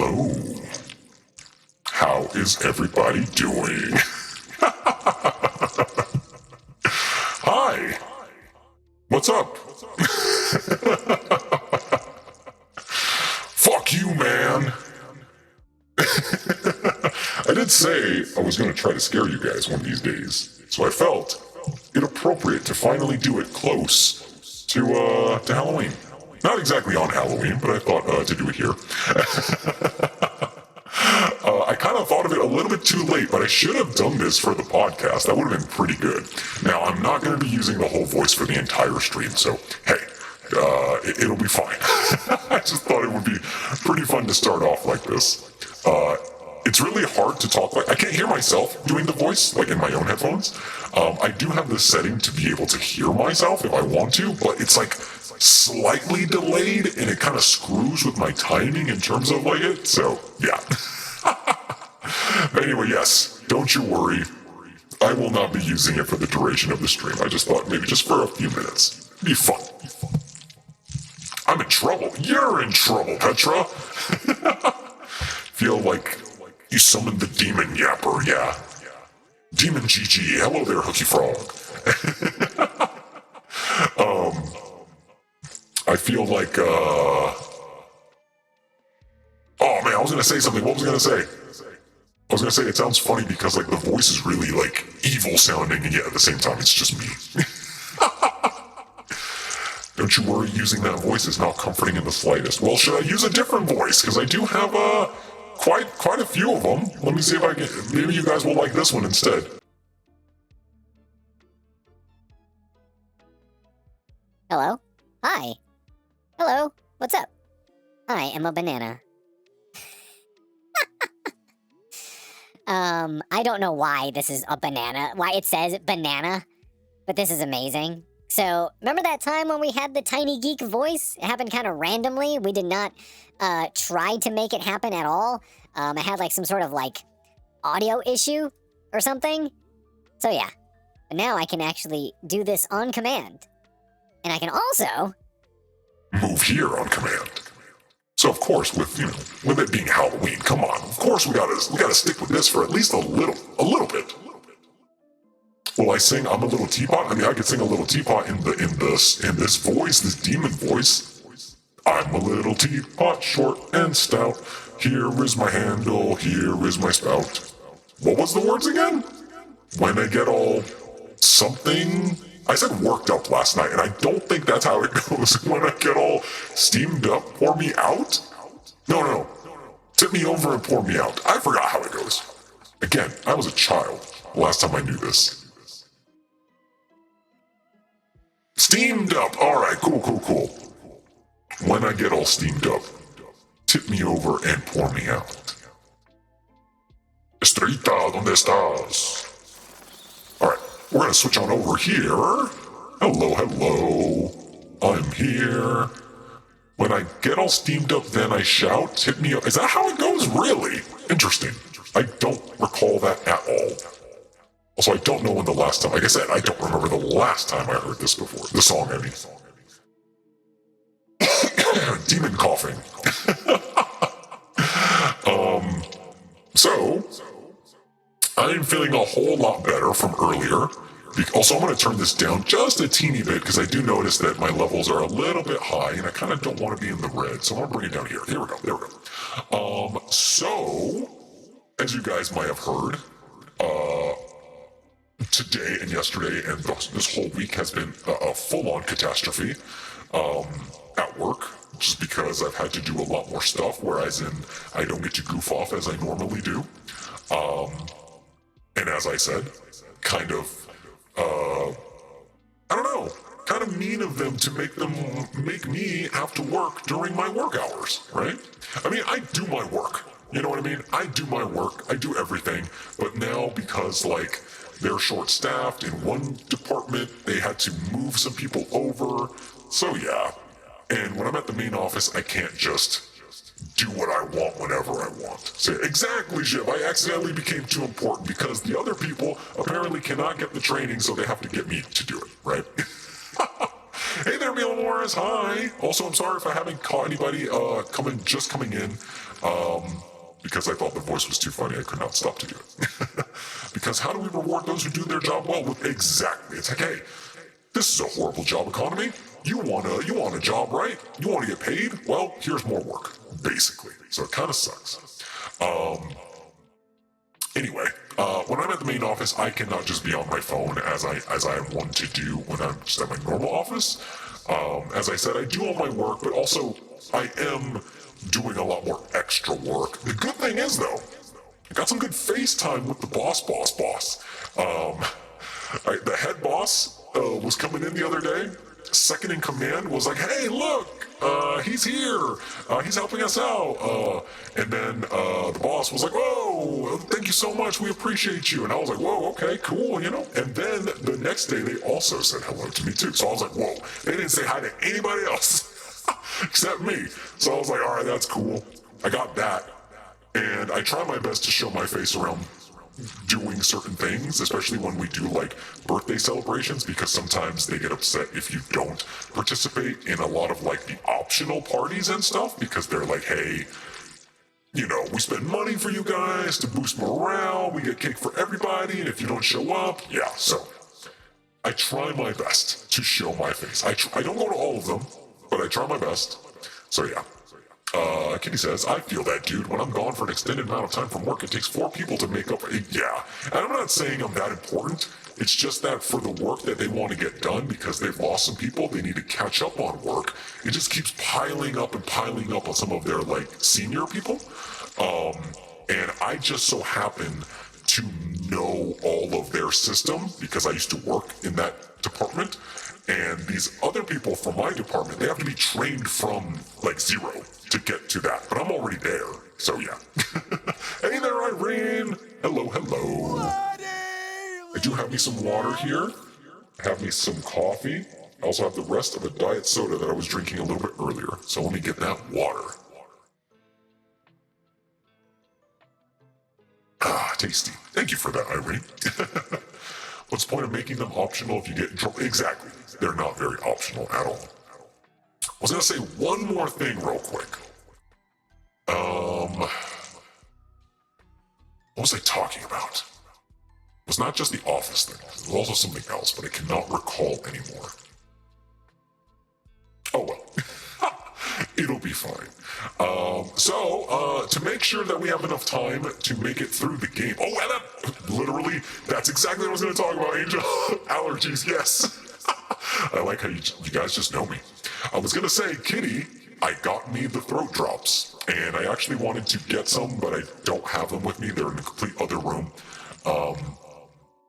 Hello. How is everybody doing? Hi. What's up? Fuck you, man. I did say I was going to try to scare you guys one of these days, so I felt it appropriate to finally do it close to Halloween. Not exactly on Halloween, but I thought to do it here. I kind of thought of it a little bit too late, but I should have done this for the podcast. That would have been pretty good. Now, I'm not going to be using the whole voice for the entire stream, so hey, it'll be fine. I just thought it would be pretty fun to start off like this. It's really hard to talk like I can't hear myself doing the voice like in my own headphones. I do have this setting to be able to hear myself if I want to, but it's like slightly delayed and it kind of screws with my timing in terms of like it. So yeah. But anyway, yes, don't you worry. I will not be using it for the duration of the stream. I just thought maybe just for a few minutes. Be fun. I'm in trouble. You're in trouble, Petra. Feel like you summoned the demon yapper, yeah. Demon GG. Hello there, Hooky Frog. I feel like, oh man, I was gonna say something. What was I gonna say? I was gonna say it sounds funny because like the voice is really like evil sounding, and yet at the same time it's just me. Don't you worry, using that voice is not comforting in the slightest. Well, should I use a different voice? Because I do have quite a few of them. Let me see if I can. Maybe you guys will like this one instead. Hello? Hi. Hello? What's up? I am a banana. I don't know why this is a banana, why it says banana, but this is amazing. So, remember that time when we had the Tiny Geek voice? It happened kind of randomly. We did not try to make it happen at all. I had like some sort of like audio issue or something. So yeah, but now I can actually do this on command. And I can also move here on command. So of course, with it being Halloween, come on, of course we gotta stick with this for at least a little bit. Will I sing "I'm a Little Teapot"? I mean, I could sing a little teapot in this voice, this demon voice. I'm a little teapot, short and stout. Here is my handle, here is my spout. What was the words again? When I get all something. I said worked up last night, and I don't think that's how it goes. When I get all steamed up, pour me out? No. Tip me over and pour me out. I forgot how it goes. Again, I was a child last time I knew this. Steamed up. Alright, cool. When I get all steamed up, tip me over and pour me out. Estrita, ¿dónde estás? Alright, we're gonna switch on over here. Hello. I'm here. When I get all steamed up, then I shout, tip me up. Is that how it goes? Really? Interesting. I don't recall that at all. Also, I don't know when the last time, like I said, I don't remember the last time I heard this before. The song, I mean. Demon coughing. So, I'm feeling a whole lot better from earlier. Also, I'm going to turn this down just a teeny bit because I do notice that my levels are a little bit high and I kind of don't want to be in the red. So I'm going to bring it down here. Here we go. There we go. So, as you guys might have heard, today and yesterday and this whole week has been a full-on catastrophe at work, just because I've had to do a lot more stuff, whereas I don't get to goof off as I normally do. And as I said, kind of, I don't know, kind of mean of them to make me have to work during my work hours, right? I mean, I do my work. You know what I mean? I do my work. I do everything. But now because like they're short-staffed in one department, they had to move some people over. So yeah. And when I'm at the main office, I can't just do what I want whenever I want. So exactly, Jib. I accidentally became too important because the other people apparently cannot get the training, so they have to get me to do it, right? Hey there, Mila Morris. Hi. Also, I'm sorry if I haven't caught anybody coming in. Because I thought the voice was too funny, I could not stop to do it. Because how do we reward those who do their job well? With exactly. It's like, hey, this is a horrible job economy. You want a job, right? You want to get paid? Well, here's more work, basically. So it kind of sucks. Anyway, when I'm at the main office, I cannot just be on my phone as I am one to do when I'm just at my normal office. As I said, I do all my work, but also I am doing a lot more extra work. The good thing is, though, I got some good FaceTime with the boss. The head boss was coming in the other day. Second in command was like, hey, look, he's here. He's helping us out. And then the boss was like, whoa, thank you so much. We appreciate you. And I was like, whoa, okay, cool, you know. And then the next day, they also said hello to me, too. So I was like, whoa, they didn't say hi to anybody else except me. So I was like, all right, that's cool. I got that. And I try my best to show my face around doing certain things, especially when we do like birthday celebrations, because sometimes they get upset if you don't participate in a lot of like the optional parties and stuff, because they're like, hey, you know, we spend money for you guys to boost morale, we get cake for everybody, and if you don't show up, yeah, so I try my best to show my face. I don't go to all of them, but I try my best. So yeah. Kitty says, I feel that, dude. When I'm gone for an extended amount of time from work, it takes 4 people to make up. Yeah. And I'm not saying I'm that important. It's just that for the work that they want to get done, because they've lost some people, they need to catch up on work. It just keeps piling up on some of their, like, senior people. And I just so happen to know all of their system because I used to work in that department. And these other people from my department, they have to be trained from like zero to get to that. But I'm already there. So yeah. Hey there, Irene. Hello. I do have me some water here. I have me some coffee. I also have the rest of a diet soda that I was drinking a little bit earlier. So let me get that water. Ah, tasty. Thank you for that, Irene. What's the point of making them optional if you get in trouble? Exactly. They're not very optional at all. I was going to say one more thing real quick. What was I talking about? It was not just the office thing. It was also something else, but I cannot recall anymore. Oh well. It'll be fine. So, to make sure that we have enough time to make it through the game. Oh, and literally, that's exactly what I was going to talk about, Angel. Allergies, yes. I like how you guys just know me. I was going to say, Kitty, I got me the throat drops. And I actually wanted to get some, but I don't have them with me. They're in a complete other room.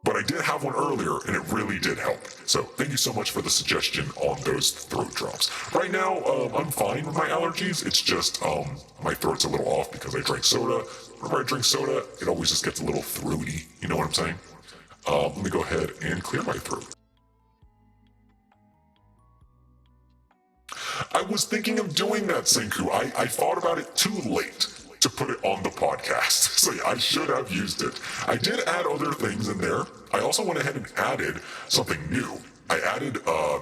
But I did have one earlier, and it really did help. So thank you so much for the suggestion on those throat drops. Right now, I'm fine with my allergies. It's just my throat's a little off because I drank soda. Whenever I drink soda, it always just gets a little throaty. You know what I'm saying? Let me go ahead and clear my throat. I was thinking of doing that, Senku. I thought about it too late to put it on the podcast. So yeah, I should have used it. I did add other things in there. I also went ahead and added something new. I added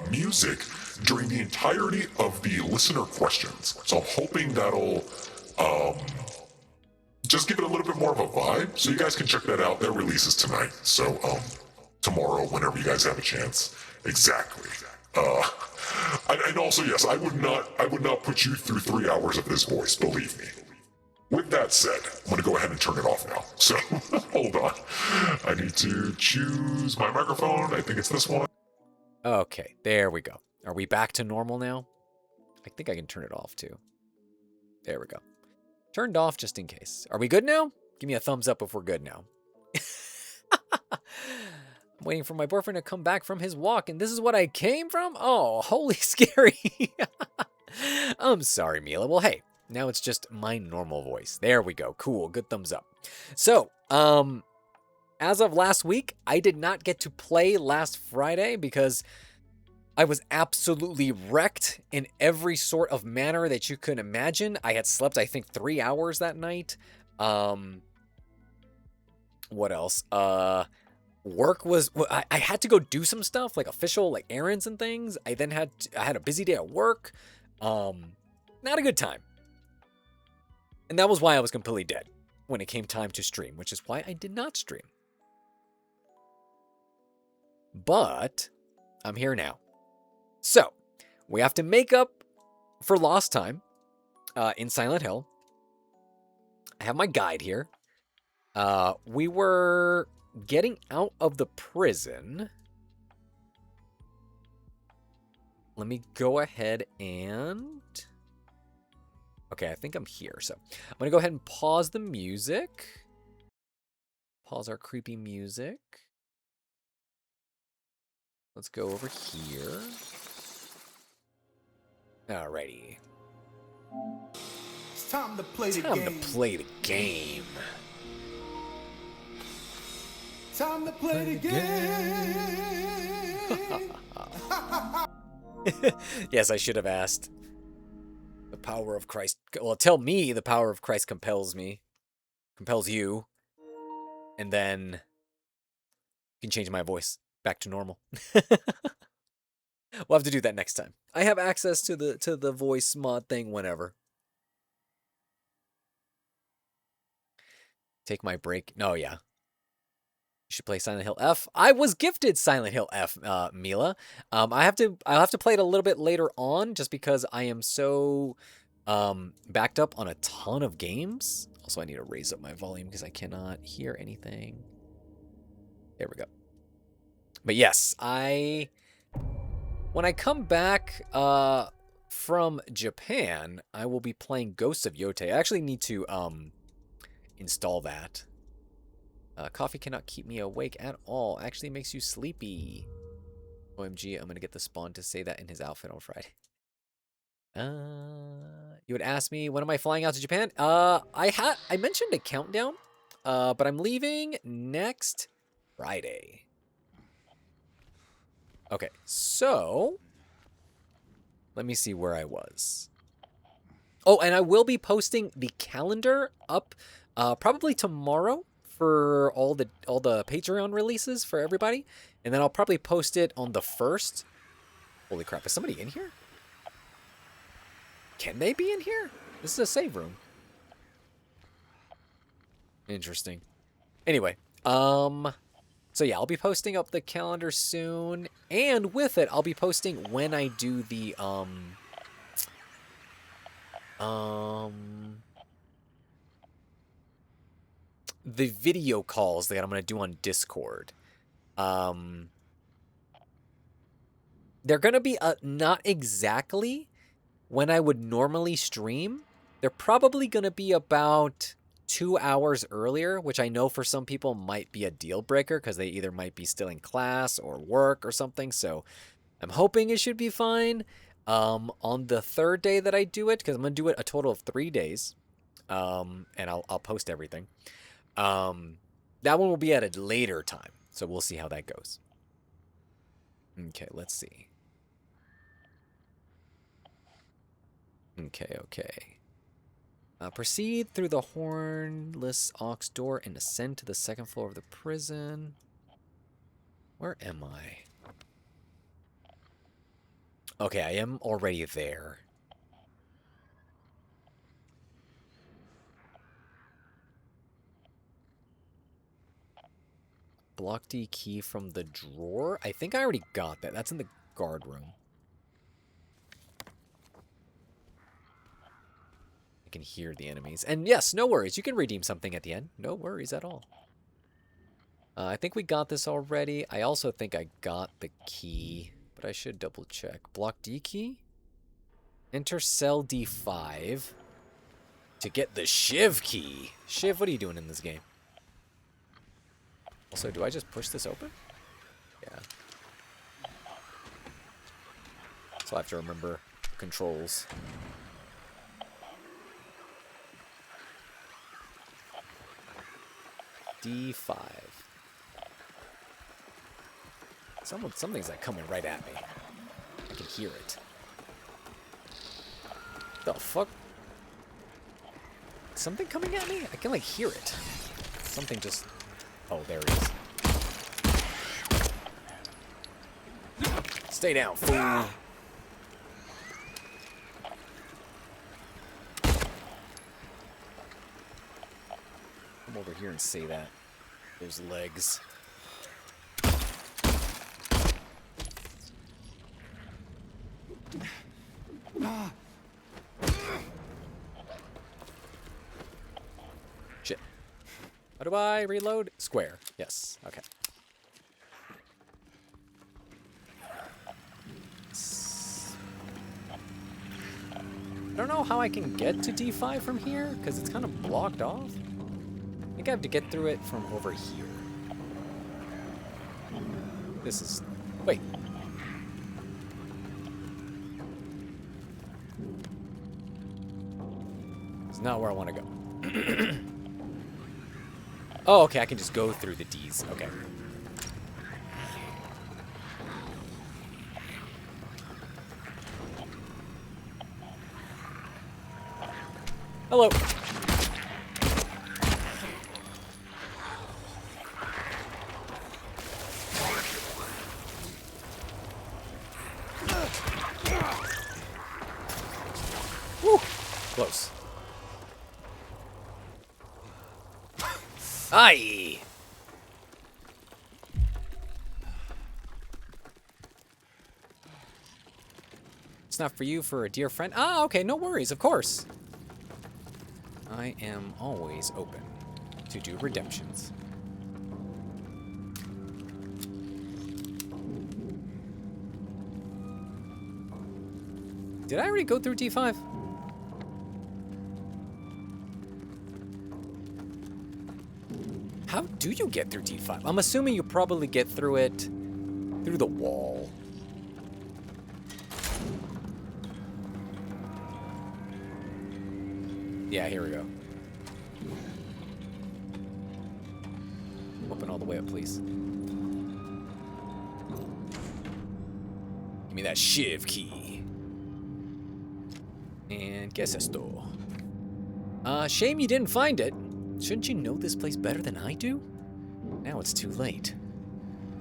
music during the entirety of the listener questions. So I'm hoping that'll just give it a little bit more of a vibe. So you guys can check that out. That releases tonight. So tomorrow, whenever you guys have a chance. Exactly. And also, yes, I would not put you through 3 hours of this voice, believe me. With that said, I'm going to go ahead and turn it off now. So, hold on. I need to choose my microphone. I think it's this one. Okay, there we go. Are we back to normal now? I think I can turn it off too. There we go. Turned off just in case. Are we good now? Give me a thumbs up if we're good now. I'm waiting for my boyfriend to come back from his walk, and this is what I came from? Oh, holy scary. I'm sorry, Mila. Well, hey. Now it's just my normal voice. There we go. Cool. Good thumbs up. So, as of last week, I did not get to play last Friday because I was absolutely wrecked in every sort of manner that you could imagine. I had slept, I think, 3 hours that night. What else? work was, well, I had to go do some stuff, like official, like errands and things. I had a busy day at work. Not a good time. And that was why I was completely dead when it came time to stream, which is why I did not stream. But I'm here now. So we have to make up for lost time in Silent Hill. I have my guide here. We were getting out of the prison. Let me go ahead and... Okay, I think I'm here. So I'm going to go ahead and pause the music. Pause our creepy music. Let's go over here. Alrighty. It's time to play the game. Time to play the game. Time to play the game. Yes, I should have asked. The power of Christ... Well, tell me the power of Christ compels me. Compels you. And then... You can change my voice back to normal. We'll have to do that next time. I have access to the voice mod thing whenever. Take my break. No, yeah. You should play Silent Hill F. I was gifted Silent Hill F, Mila. I'll have to play it a little bit later on, just because I am so backed up on a ton of games. Also, I need to raise up my volume because I cannot hear anything. There we go. But yes, when I come back from Japan, I will be playing Ghosts of Yote. I actually need to install that. Coffee cannot keep me awake at all. Actually makes you sleepy. OMG, I'm going to get the Spawn to say that in his outfit on Friday. You would ask me, when am I flying out to Japan? I mentioned a countdown, but I'm leaving next Friday. Okay, so let me see where I was. Oh, and I will be posting the calendar up probably tomorrow for all the Patreon releases for everybody, and then I'll probably post it on the 1st. Holy crap, is somebody in here? Can they be in here? This is a save room. Interesting. Anyway, so yeah, I'll be posting up the calendar soon, and with it, I'll be posting when I do the video calls that I'm going to do on Discord. They're going to be not exactly when I would normally stream. They're probably going to be about 2 hours earlier, which I know for some people might be a deal breaker because they either might be still in class or work or something. So I'm hoping it should be fine. On the 3rd day that I do it, because I'm going to do it a total of 3 days, and I'll post everything. That one will be at a later time, so we'll see how that goes. Okay, let's see. Okay. Proceed through the hornless ox door and ascend to the 2nd floor of the prison. Where am I? Okay, I am already there. Block D key from the drawer? I think I already got that. That's in the guard room. I can hear the enemies. And yes, no worries. You can redeem something at the end. No worries at all. I think we got this already. I also think I got the key, but I should double check. Block D key? Enter cell D5 to get the Shiv key. Shiv, what are you doing in this game? Also, do I just push this open? Yeah. So I have to remember controls. D5. Something's like coming right at me. I can hear it. The fuck? Something coming at me? I can like hear it. Something just... Oh, there it is. Stay down, fool. Come over here and say that. Those legs. Shit. How do I reload? Square. Yes. Okay. I don't know how I can get to D5 from here, because it's kind of blocked off. I think I have to get through it from over here. This is... Wait. It's not where I want to go. Oh, okay, I can just go through the Ds. Okay. Hello. Woo! Close. Aye! It's not for you, for a dear friend. Ah, okay, no worries, of course. I am always open to do redemptions. Did I already go through D5? How do you get through D5? I'm assuming you probably get through it through the wall. Yeah, here we go. Open all the way up, please. Give me that shiv key. And guess esto. Shame you didn't find it. Shouldn't you know this place better than I do? Now it's too late.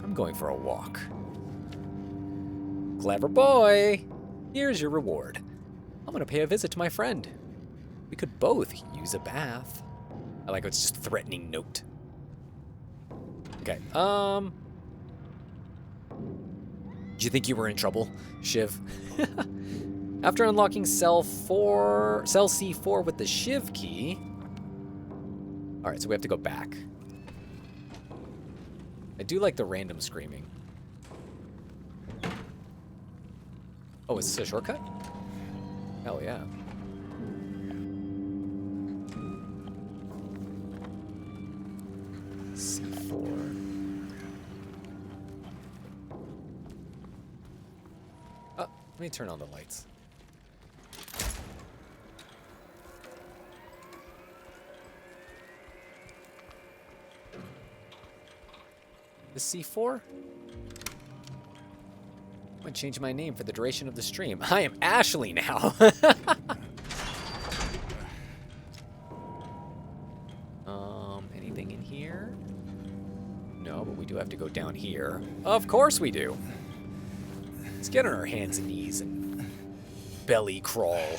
I'm going for a walk. Clever boy! Here's your reward. I'm gonna pay a visit to my friend. We could both use a bath. I like how it's just a threatening note. Okay, Did you think you were in trouble, Shiv? After unlocking cell C4 with the Shiv key... Alright, so we have to go back. I do like the random screaming. Oh, is this a shortcut? Hell yeah. C4. Oh, let me turn on the lights. The C4? I'm gonna change my name for the duration of the stream. I am Ashley now. Anything in here? No, but we do have to go down here. Of course we do. Let's get on our hands and knees and belly crawl.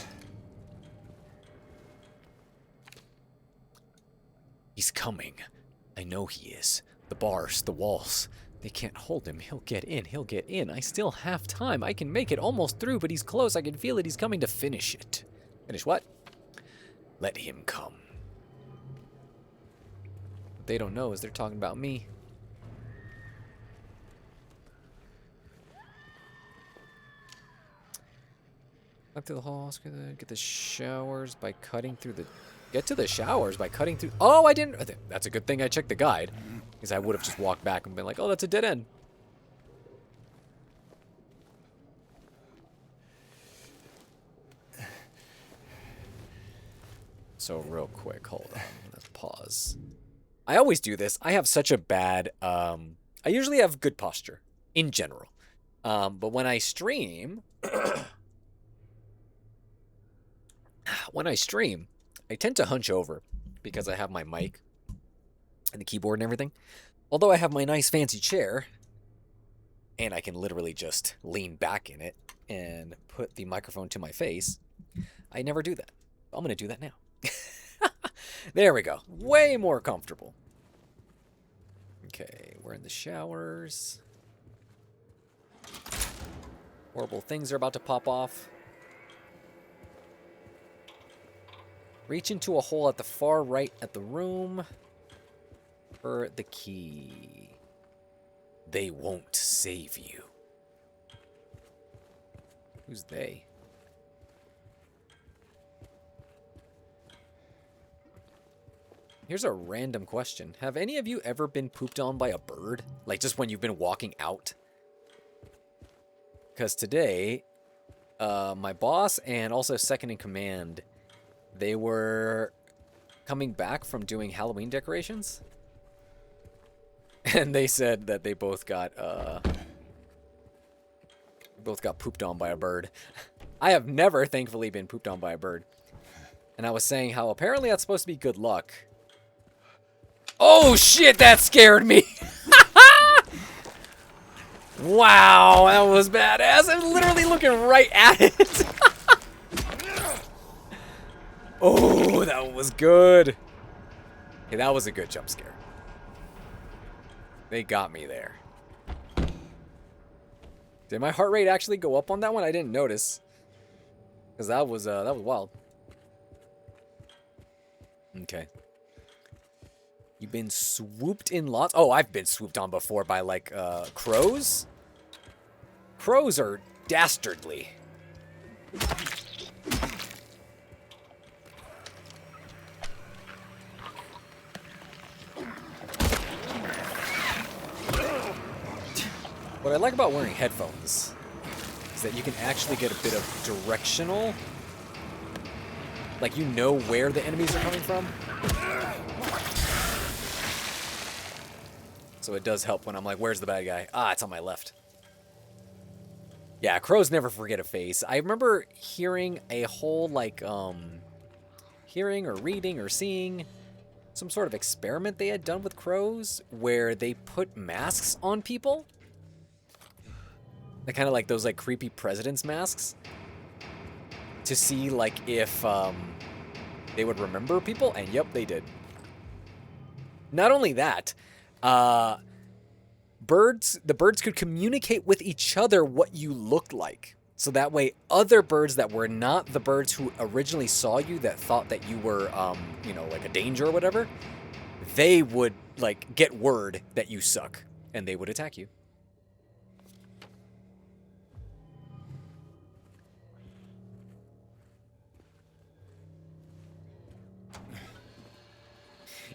He's coming. I know he is. The bars, the walls, they can't hold him. He'll get in, he'll get in. I still have time. I can make it almost through, but he's close. I can feel it. He's coming to finish it. Finish what? Let him come. What they don't know is they're talking about me. Up to the halls, get the showers by cutting through the... Get to the showers by cutting through... Oh, I didn't... That's a good thing I checked the guide. Because I would have just walked back and been like, oh, that's a dead end. So real quick, hold on. Let's pause. I always do this. I have such a bad... I usually have good posture, in general. But when I stream... when I stream, I tend to hunch over because I have my mic and the keyboard and everything. Although I have my nice fancy chair, and I can literally just lean back in it and put the microphone to my face, I never do that. I'm going to do that now. There we go. Way more comfortable. Okay, we're in the showers. Horrible things are about to pop off. Reach into a hole at the far right at the room for the key. They won't save you. Who's they? Here's a random question. Have any of you ever been pooped on by a bird? Like just when you've been walking out? Because today, my boss and also second in command, they were coming back from doing Halloween decorations. And they said that they both got pooped on by a bird. I have never, thankfully, been pooped on by a bird. And I was saying how apparently that's supposed to be good luck. Oh shit, that scared me! Wow, that was badass. I'm literally looking right at it. Oh, that was good. Okay, that was a good jump scare. They got me there. Did my heart rate actually go up on that one? I didn't notice. Because that was wild. Okay. You've been swooped in lots? Oh, I've been swooped on before by, like, crows. Crows are dastardly. What I like about wearing headphones is that you can actually get a bit of directional. Like, you know where the enemies are coming from. So it does help when I'm like, where's the bad guy? Ah, it's on my left. Yeah, crows never forget a face. I remember hearing a whole, like, hearing or reading or seeing some sort of experiment they had done with crows where they put masks on people. They're kind of like those, like, creepy president's masks. To see, like, if, they would remember people. And, yep, they did. Not only that, the birds could communicate with each other what you looked like. So that way, other birds that were not the birds who originally saw you that thought that you were, you know, like a danger or whatever, they would, like, get word that you suck. And they would attack you.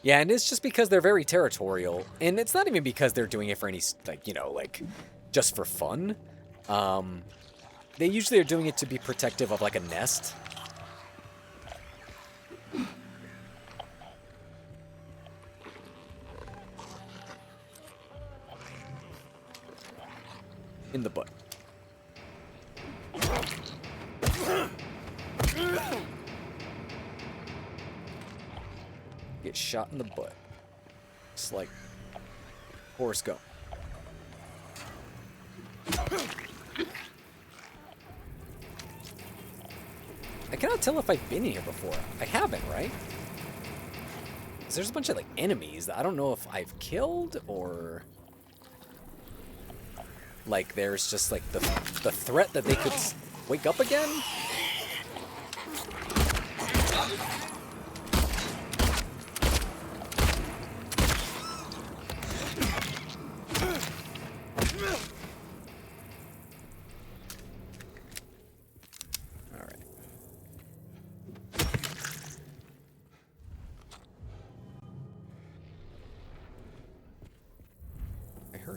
Yeah, and it's just because they're very territorial. And it's not even because they're doing it for any, like, you know, like, just for fun. They usually are doing it to be protective of, like, a nest. In the butt. Get shot in the butt. Just like Forrest Gump. I cannot tell if I've been here before. I haven't, right? 'Cause there's a bunch of, like, enemies that I don't know if I've killed or... Like, there's just, like, the threat that they could wake up again?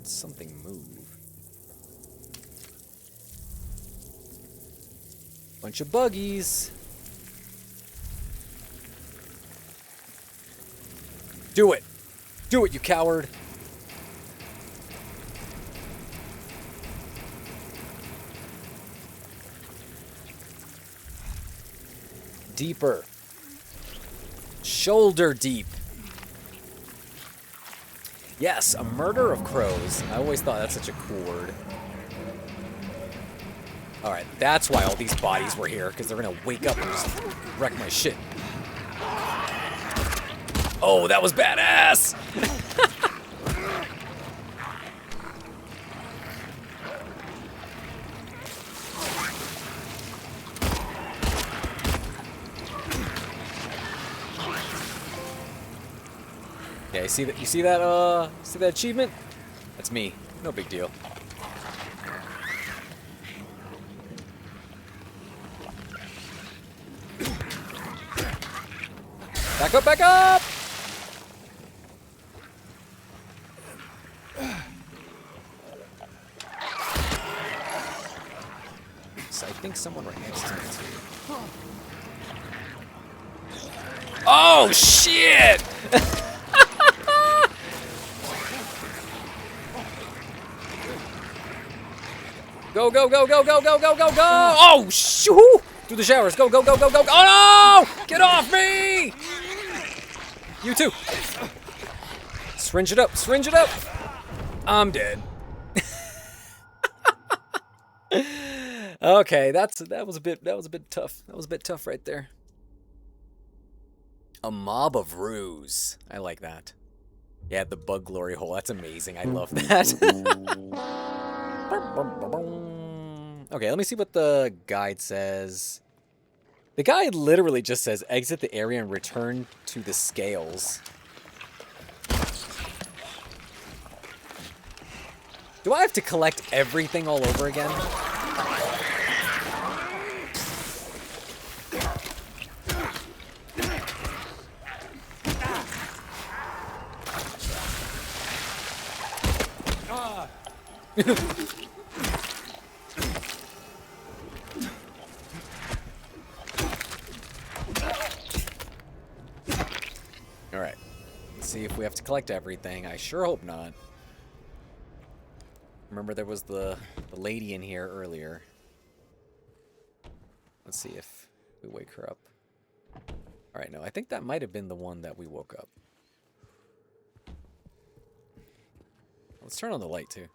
Something move. Bunch of buggies. Do it. Do it, you coward. Deeper. Shoulder deep. Yes, a murder of crows. I always thought that's such a cool word. Alright, that's why all these bodies were here, because they're gonna wake up and just wreck my shit. Oh, that was badass! Yeah, you see that achievement? That's me. No big deal. Back up, back up! So I think someone right next to me too. Oh shit! Go, go, go, go, go, go, go, go, go! Oh, shoo! Through the showers. Go, go, go, go, go, go. Oh, no! Get off me! You too. Syringe it up. Syringe it up. I'm dead. Okay, that was a bit tough. That was a bit tough right there. A mob of ruse. I like that. Yeah, the bug glory hole. That's amazing. I love that. Okay, let me see what the guide says. The guide literally just says exit the area and return to the scales. Do I have to collect everything all over again? Alright. Let's see if we have to collect everything. I sure hope not. Remember there was the lady in here earlier. Let's see if we wake her up. Alright, no, I think that might have been the one that we woke up. Let's turn on the light too.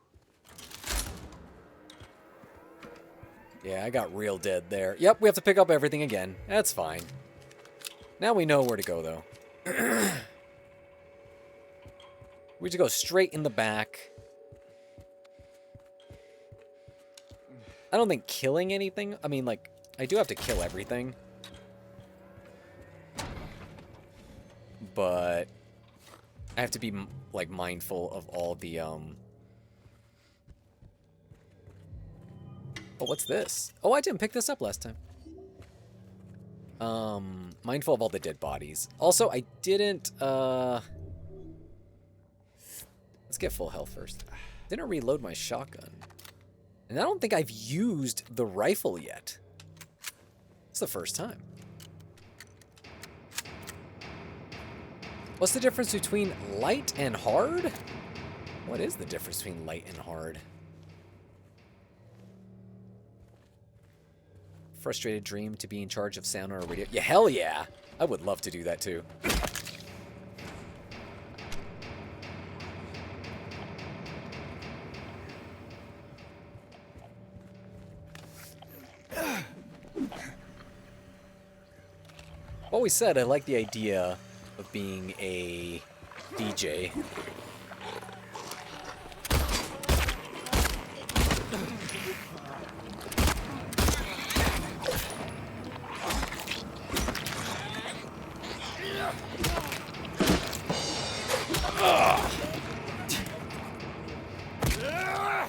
Yeah, I got real dead there. Yep, we have to pick up everything again. That's fine. Now we know where to go, though. We just go straight in the back. I don't think killing anything... I mean, like, I do have to kill everything. But I have to be, like, mindful of all the, Oh, what's this? Oh, I didn't pick this up last time. Mindful of all the dead bodies. Also, I didn't, let's get full health first. Didn't reload my shotgun. And I don't think I've used the rifle yet. It's the first time. What's the difference between light and hard? What is the difference between light and hard? Frustrated dream to be in charge of sound on a radio. Yeah, hell yeah! I would love to do that too. Always said I like the idea of being a DJ.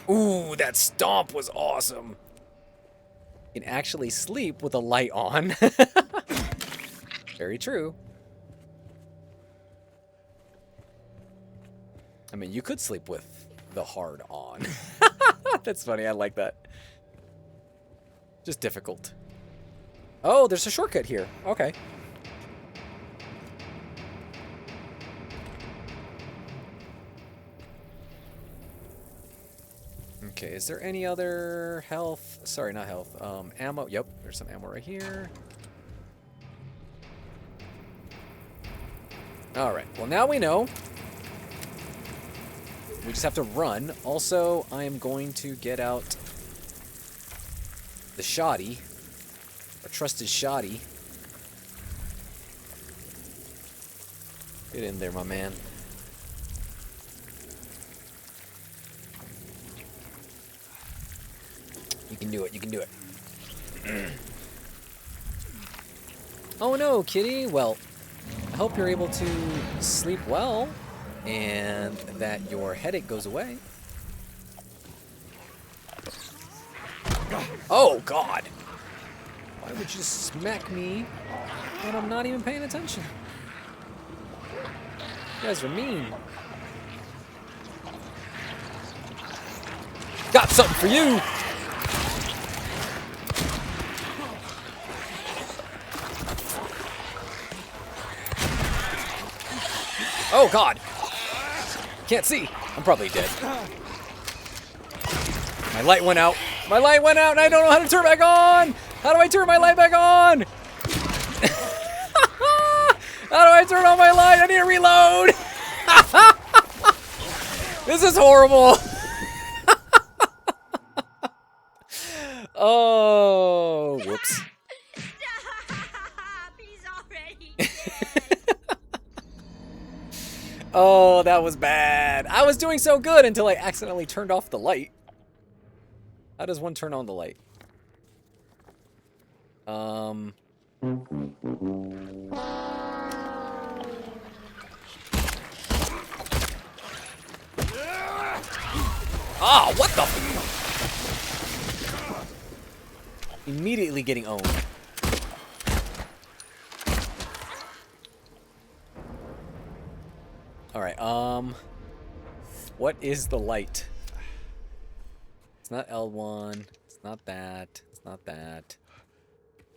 Ooh, that stomp was awesome. You can actually sleep with a light on. Very true. I mean, you could sleep with the hard on. That's funny, I like that. Just difficult. Oh, there's a shortcut here. Okay. Okay, is there any other health? Sorry, not health. Ammo. Yep, there's some ammo right here. Alright, well now we know. We just have to run. Also, I am going to get out the shoddy. Our trusted shoddy. Get in there, my man. You can do it. You can do it. Oh no, kitty. Well, I hope you're able to sleep well and that your headache goes away. Oh, God. Why would you just smack me when I'm not even paying attention? You guys are mean. Got something for you! Oh, God. Can't see. I'm probably dead. My light went out. My light went out and I don't know how to turn it back on. How do I turn my light back on? How do I turn on my light? I need to reload. This is horrible. Oh, whoops. Stop! He's already dead. Oh, that was bad. I was doing so good until I accidentally turned off the light. How does one turn on the light? Ah, what the? Immediately getting owned. Alright, what is the light? It's not L1, it's not that, it's not that.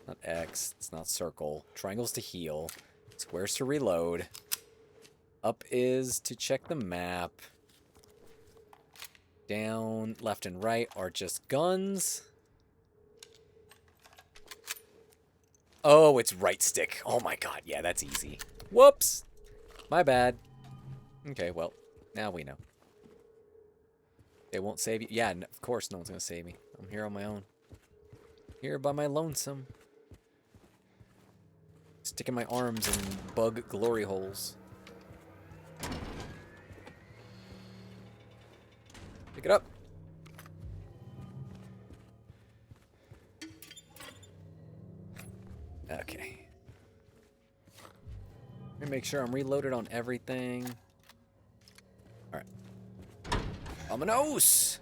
Not X, it's not circle. Triangle's to heal. Square's to reload. Up is to check the map. Down, left, and right are just guns. Oh, it's right stick. Oh my god, yeah, that's easy. Whoops! My bad. Okay, well, now we know. They won't save you. Yeah, of course no one's gonna save me. I'm here on my own. Here by my lonesome. Sticking my arms in bug glory holes. Pick it up. Okay. Let me make sure I'm reloaded on everything. Alright. Ominous!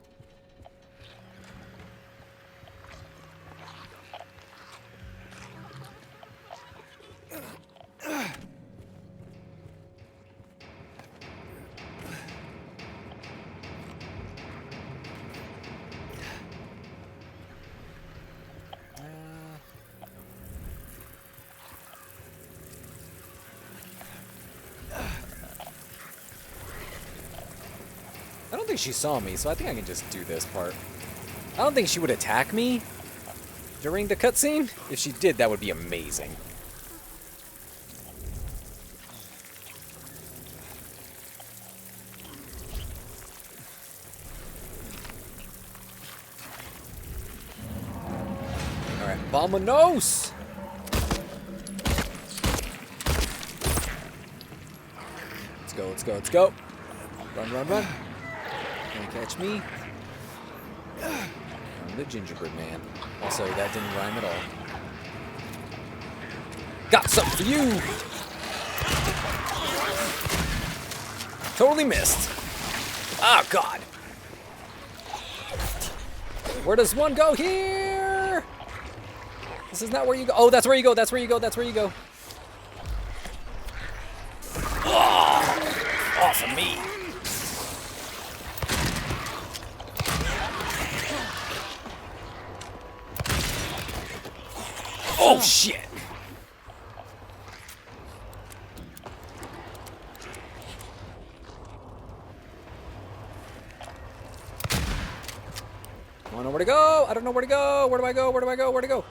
I don't think she saw me, so I think I can just do this part. I don't think she would attack me during the cutscene. If she did, that would be amazing. Alright, vamonos! Let's go, let's go, let's go. Run, run, run. Can't catch me. I'm the gingerbread man. Also, that didn't rhyme at all. Got something for you! Totally missed. Oh, God. Where does one go? Here! This is not where you go. Oh, that's where you go. That's where you go. That's where you go. Oh, off of me. Oh, shit. I don't know where to go. I don't know where to go. Where do I go? Where do I go? Where to go?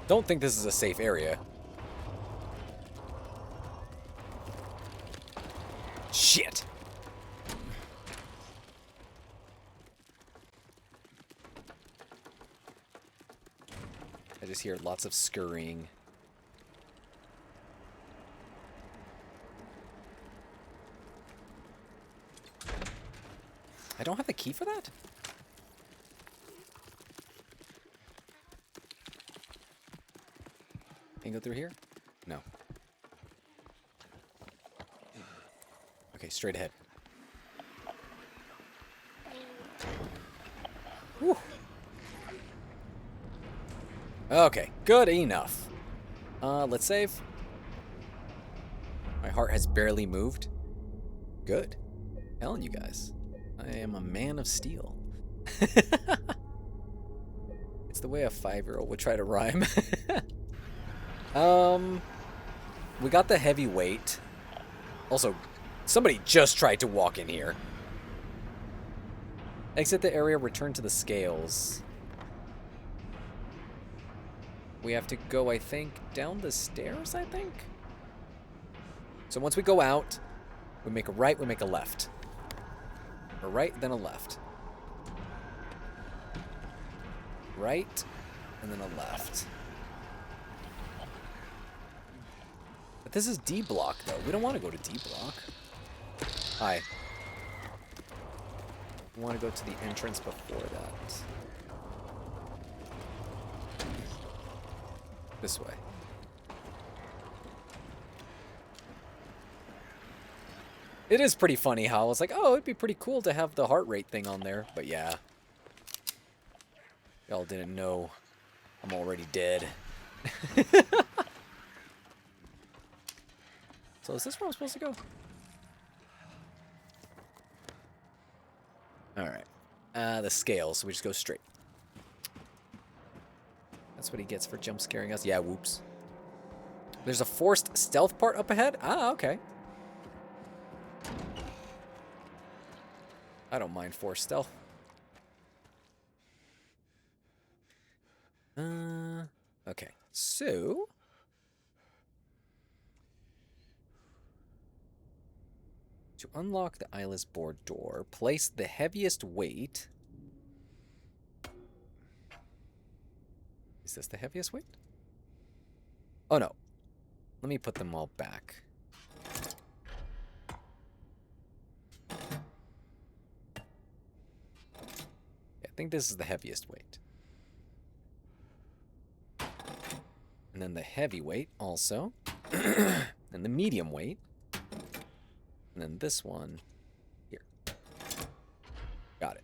Don't think this is a safe area. Shit. I just hear lots of scurrying. I don't have the key for that? Can you go through here? No. Okay, straight ahead. Whew. Okay, good enough. Let's save. My heart has barely moved. Good. Telling you guys. I am a man of steel. It's the way a 5-year-old would try to rhyme. We got the heavy weight. Also, somebody just tried to walk in here. Exit the area, return to the scales. We have to go, I think, down the stairs, I think? So once we go out, we make a right, we make a left. A right, then a left. Right, and then a left. But this is D block, though. We don't want to go to D block. Hi. We want to go to the entrance before that. This way. It is pretty funny how I was like, oh, it'd be pretty cool to have the heart rate thing on there. But yeah. Y'all didn't know I'm already dead. So is this where I'm supposed to go? Alright. The scales, so we just go straight. That's what he gets for jump scaring us. Yeah, whoops. There's a forced stealth part up ahead? Ah, okay. I don't mind forced stealth. Okay. So... to unlock the eyeless board door, place the heaviest weight... Is this the heaviest weight? Oh, no. Let me put them all back. I think this is the heaviest weight. And then the heavy weight also. And the medium weight. And then this one here. Got it.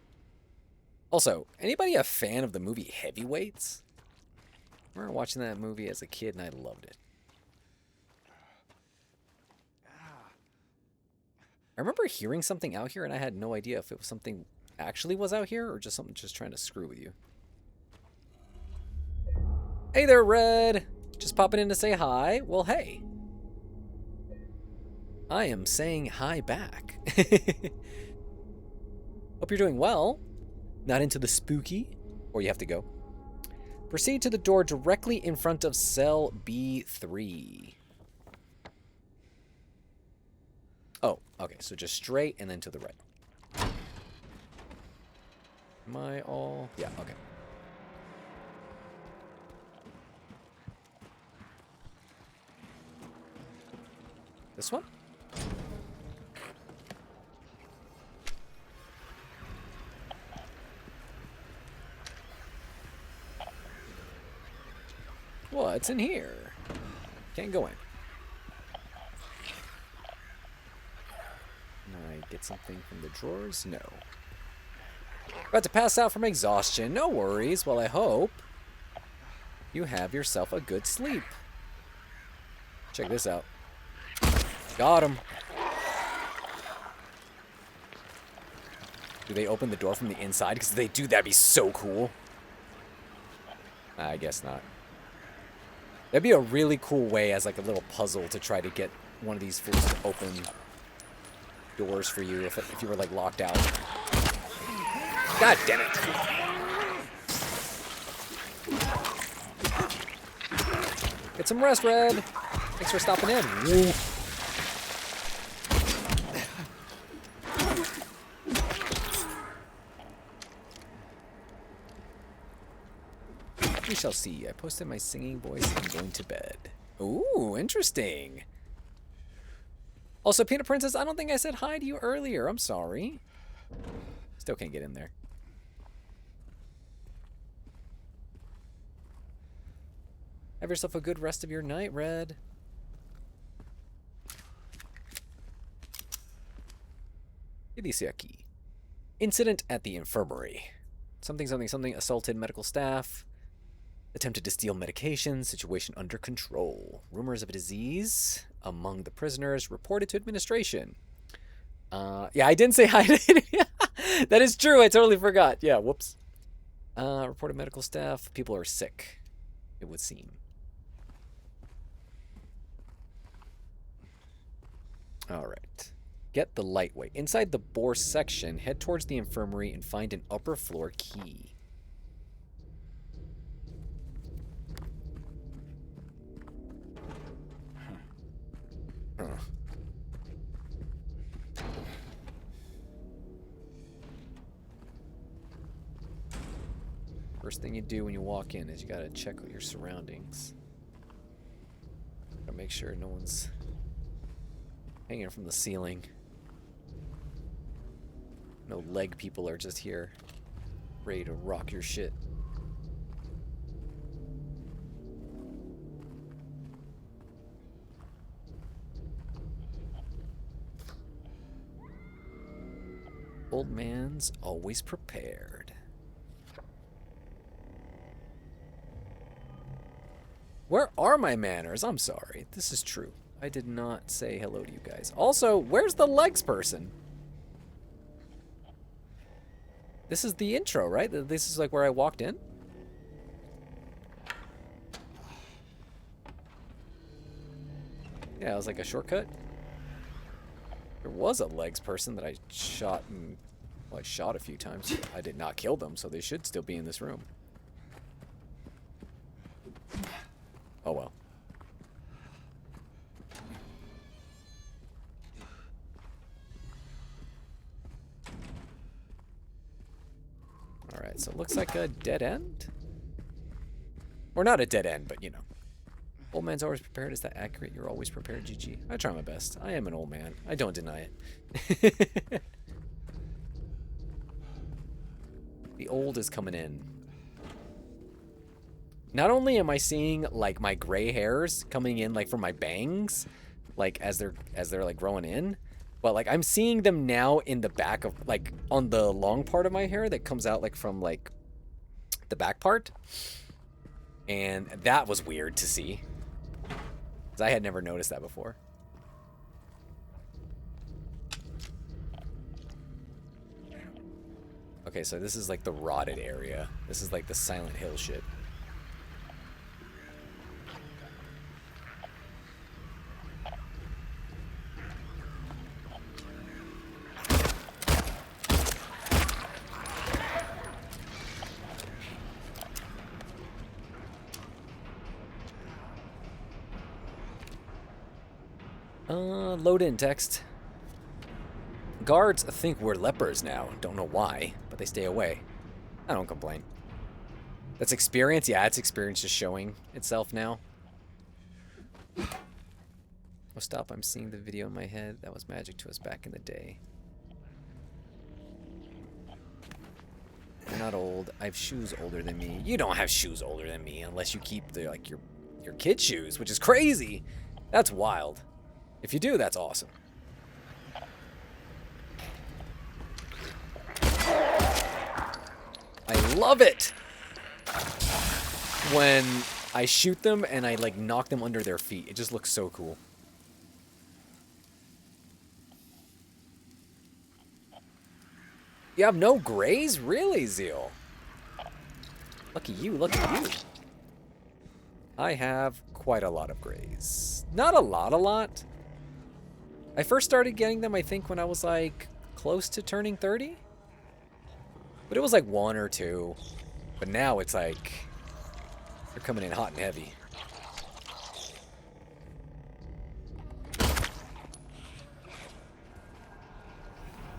Also, anybody a fan of the movie Heavyweights? I remember watching that movie as a kid and I loved it. I remember hearing something out here and I had no idea if it was something actually was out here or just something just trying to screw with you. Hey there, Red! Just popping in to say hi. Well, hey. I am saying hi back. Hope you're doing well. Not into the spooky, or you have to go. Proceed to the door directly in front of cell B3. Oh, okay, so just straight and then to the right. Am I all... yeah, okay. This one? What's in here? Can't go in. Can I get something from the drawers? No. About to pass out from exhaustion. No worries. Well, I hope you have yourself a good sleep. Check this out. Got him. Do they open the door from the inside? Because if they do, that'd be so cool. I guess not. That'd be a really cool way as like a little puzzle to try to get one of these fools to open doors for you if you were like locked out. God damn it. Get some rest, Red. Thanks for stopping in. Woo. We shall see. I posted my singing voice and I'm going to bed. Ooh, interesting. Also, Peanut Princess, I don't think I said hi to you earlier. I'm sorry. Still can't get in there. Have yourself a good rest of your night, Red. Idisiaki. Incident at the infirmary. Something, something, something. Assaulted medical staff. Attempted to steal medication. Situation under control. Rumors of a disease among the prisoners reported to administration. Yeah, I didn't say hi to That is true. I totally forgot. Yeah, whoops. Reported medical staff. People are sick, it would seem. All right. Get the lightweight. Inside the bore section, head towards the infirmary and find an upper floor key. Huh. First thing you do when you walk in is you gotta check out your surroundings. Gotta make sure no one's hanging from the ceiling. No leg people are just here, ready to rock your shit. Old man's always prepared. Where are my manners? I'm sorry. This is true. I did not say hello to you guys. Also, where's the legs person? This is the intro, right? This is like where I walked in? Yeah, it was like a shortcut. There was a legs person that I shot and... Well, I shot a few times. I did not kill them, so they should still be in this room. Oh well. Alright, so it looks like a dead end? Or not a dead end, but you know. Old man's always prepared. Is that accurate? You're always prepared, GG. I try my best. I am an old man. I don't deny it. The old is coming in. Not only am I seeing like my gray hairs coming in like from my bangs, like as they're like growing in, but like I'm seeing them now in the back of like on the long part of my hair that comes out like from like the back part. And that was weird to see. 'Cause I had never noticed that before. Okay, so this is like the rotted area. This is like the Silent Hill shit. Load in text. Guards think we're lepers now. Don't know why, but they stay away. I don't complain. That's experience? Yeah, it's experience just showing itself now. Oh, stop. I'm seeing the video in my head. That was magic to us back in the day. You're not old. I have shoes older than me. You don't have shoes older than me unless you keep the like your kid shoes, which is crazy. That's wild. If you do, that's awesome. I love it when I shoot them and I like knock them under their feet. It just looks so cool. You have no grays? Really, Zeal? Lucky you, lucky you. I have quite a lot of grays. Not a lot. I first started getting them, I think, when I was like close to turning 30. But it was like 1 or 2. But now it's like they're coming in hot and heavy.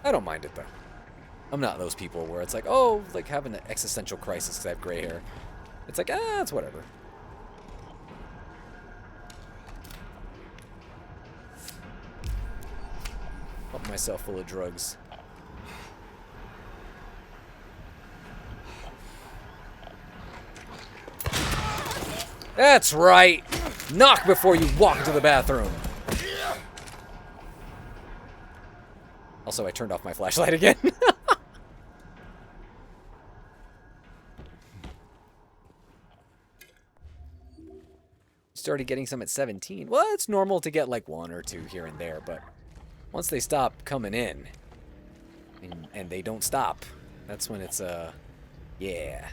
I don't mind it though. I'm not those people where it's like, oh, like having an existential crisis because I have gray hair. It's like, ah, it's whatever. Pump myself full of drugs. That's right. Knock before you walk into the bathroom. Also, I turned off my flashlight again. Started getting some at 17. Well, it's normal to get like 1 or 2 here and there, but once they stop coming in, and they don't stop, that's when it's, yeah.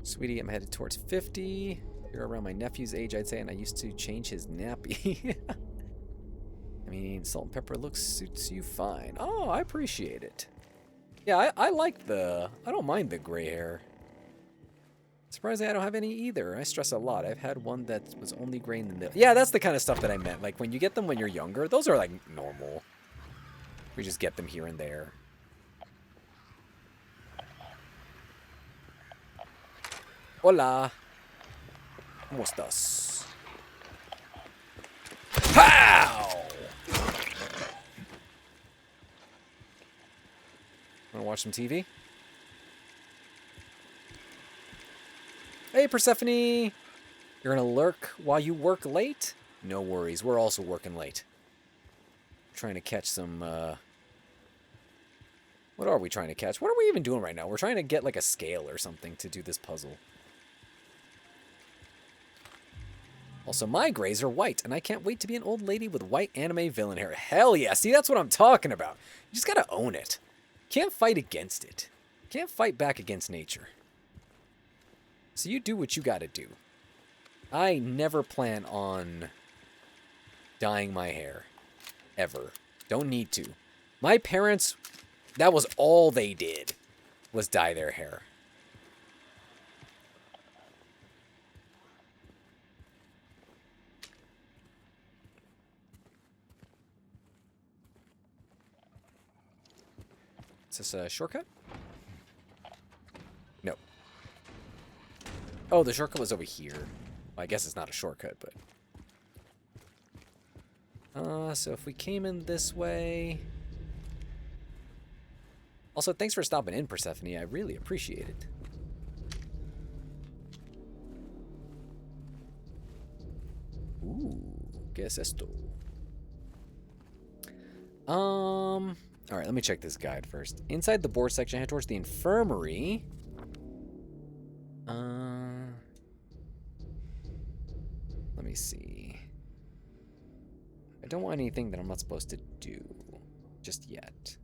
Sweetie, I'm headed towards 50. You're around my nephew's age, I'd say, and I used to change his nappy. I mean, salt and pepper suits you fine. Oh, I appreciate it. Yeah, I like I don't mind the gray hair. Surprisingly, I don't have any either. I stress a lot. I've had one that was only gray in the middle. Yeah, that's the kind of stuff that I meant. Like, when you get them when you're younger, those are, like, normal. We just get them here and there. Hola. ¿Cómo estás? Pow! Wanna watch some TV? Hey, Persephone! You're gonna lurk while you work late? No worries, we're also working late. Trying to catch some, What are we trying to catch? What are we even doing right now? We're trying to get, like, a scale or something to do this puzzle. Also, my grays are white, and I can't wait to be an old lady with white anime villain hair. Hell yeah, see, that's what I'm talking about. You just gotta own it. Can't fight against it. Can't fight back against nature. So you do what you gotta do. I never plan on dyeing my hair. Ever. Don't need to. My parents, that was all they did, was dye their hair. Is this a shortcut? No. Oh, the shortcut was over here. Well, I guess it's not a shortcut, but... so if we came in this way... Also, thanks for stopping in, Persephone. I really appreciate it. Ooh, ¿qué es esto? Alright, let me check this guide first. Inside the board section, head towards the infirmary. Let me see. I don't want anything that I'm not supposed to do just yet.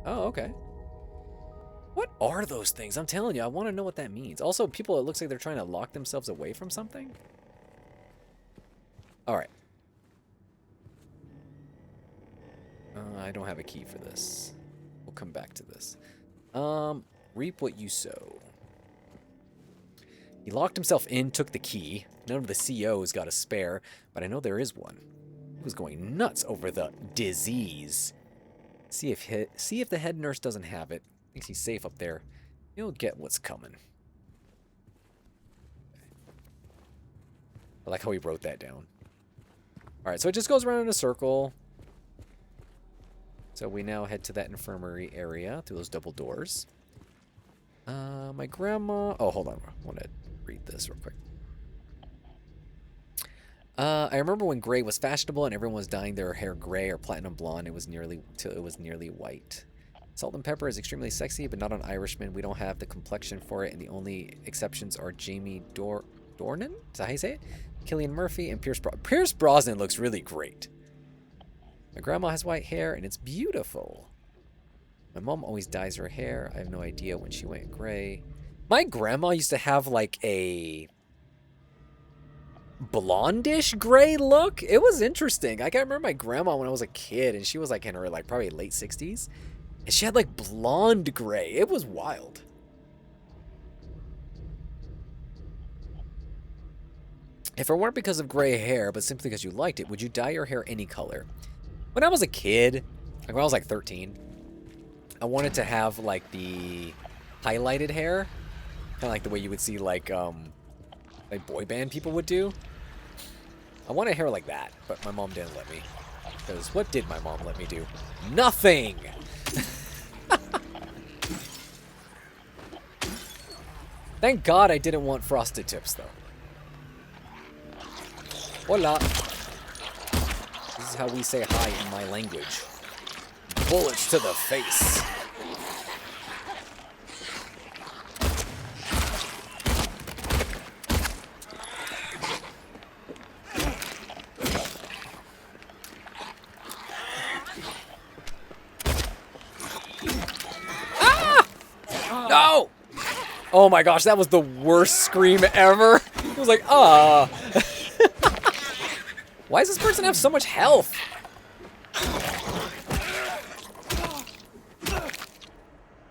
Oh, okay. What are those things? I'm telling you, I want to know what that means. Also, people, it looks like they're trying to lock themselves away from something. Alright. I don't have a key for this. We'll come back to this. Reap what you sow. He locked himself in, took the key. None of the COs got a spare, but I know there is one. He was going nuts over the disease. See if the head nurse doesn't have it. Thinks he's safe up there. You'll get what's coming. I like how he wrote that down. Alright, so it just goes around in a circle. So we now head to that infirmary area through those double doors. My grandma... Oh, hold on. I want to read this real quick. I remember when gray was fashionable and everyone was dyeing their hair gray or platinum blonde. It was nearly white. Salt and pepper is extremely sexy, but not on Irishmen. We don't have the complexion for it, and the only exceptions are Jamie Dornan? Is that how you say it? Cillian Murphy and Pierce Brosnan. Pierce Brosnan looks really great. My grandma has white hair, and it's beautiful. My mom always dyes her hair. I have no idea when she went gray. My grandma used to have like a blondish gray look. It was interesting. I can remember my grandma when I was a kid, and she was like in her like probably late 60s, and she had like blonde gray. It was wild. If it weren't because of gray hair, but simply because you liked it, would you dye your hair any color? When I was a kid, like when I was like 13, I wanted to have like the highlighted hair, kind of like the way you would see like boy band people would do. I wanted hair like that, but my mom didn't let me. Because what did my mom let me do? Nothing! Thank God I didn't want frosted tips, though. Hola. This is how we say hi in my language. Bullets to the face. No! Oh my gosh, that was the worst scream ever. It was like, ah. Why does this person have so much health?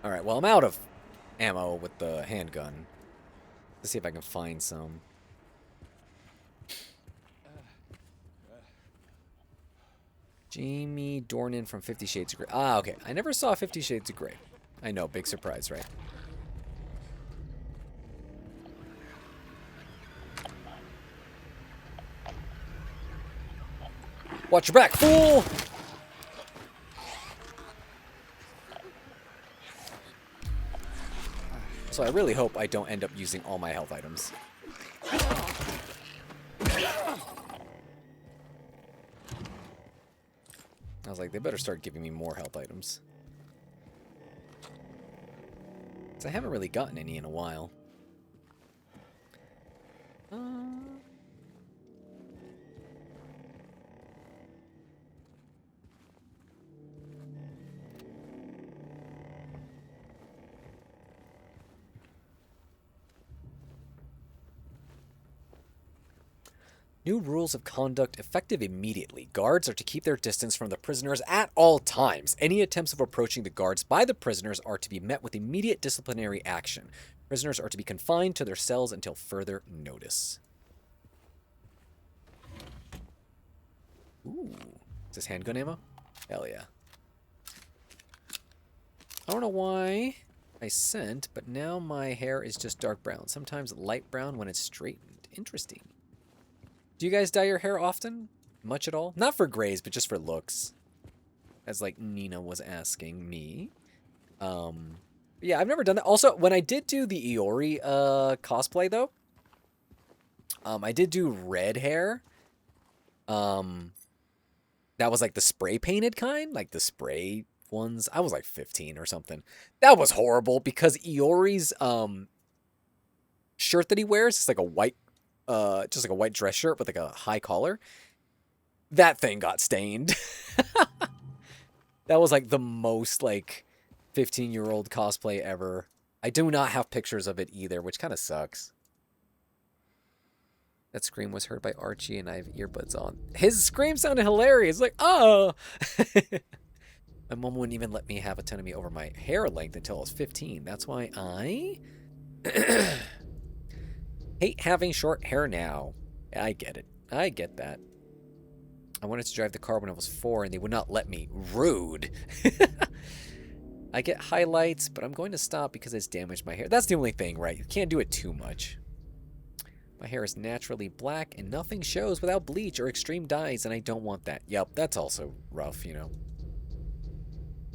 Alright, well, I'm out of ammo with the handgun. Let's see if I can find some. Jamie Dornan from 50 Shades of Grey. Ah, okay. I never saw 50 Shades of Grey. I know, big surprise, right? Watch your back, fool! So I really hope I don't end up using all my health items. I was like, they better start giving me more health items. 'Cause I haven't really gotten any in a while. New rules of conduct effective immediately. Guards are to keep their distance from the prisoners at all times. Any attempts of approaching the guards by the prisoners are to be met with immediate disciplinary action. Prisoners are to be confined to their cells until further notice. Ooh. Is this handgun ammo? Hell yeah. I don't know why I sent, but now my hair is just dark brown. Sometimes light brown when it's straightened. Interesting. Do you guys dye your hair often? Much at all? Not for grays, but just for looks. As like Nina was asking me. Yeah, I've never done that. Also, when I did do the Iori cosplay though, I did do red hair. That was like the spray painted kind, like the spray ones. I was like 15 or something. That was horrible because Iori's shirt that he wears is like a white just like a white dress shirt with like a high collar. That thing got stained. That was like the most like 15-year-old cosplay ever. I do not have pictures of it either, which kind of sucks. That scream was heard by Archie and I have earbuds on. His scream sounded hilarious. Like, oh! My mom wouldn't even let me have autonomy over my hair length until I was 15. That's why I hate having short hair now. I get it. I get that. I wanted to drive the car when I was 4 and they would not let me. Rude. I get highlights, but I'm going to stop because it's damaged my hair. That's the only thing, right? You can't do it too much. My hair is naturally black and nothing shows without bleach or extreme dyes, and I don't want that. Yep, that's also rough, you know.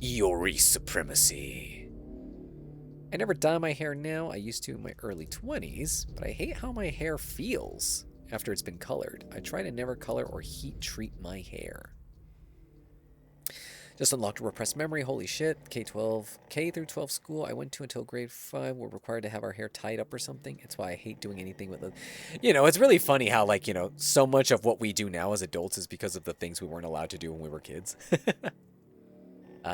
Iori supremacy. I never dye my hair now. I used to in my early 20s, but I hate how my hair feels after it's been colored. I try to never color or heat treat my hair. Just unlocked a repressed memory. Holy shit. K through 12 school I went to until grade 5 were required to have our hair tied up or something. It's why I hate doing anything with it. You know, it's really funny how, like, you know, so much of what we do now as adults is because of the things we weren't allowed to do when we were kids.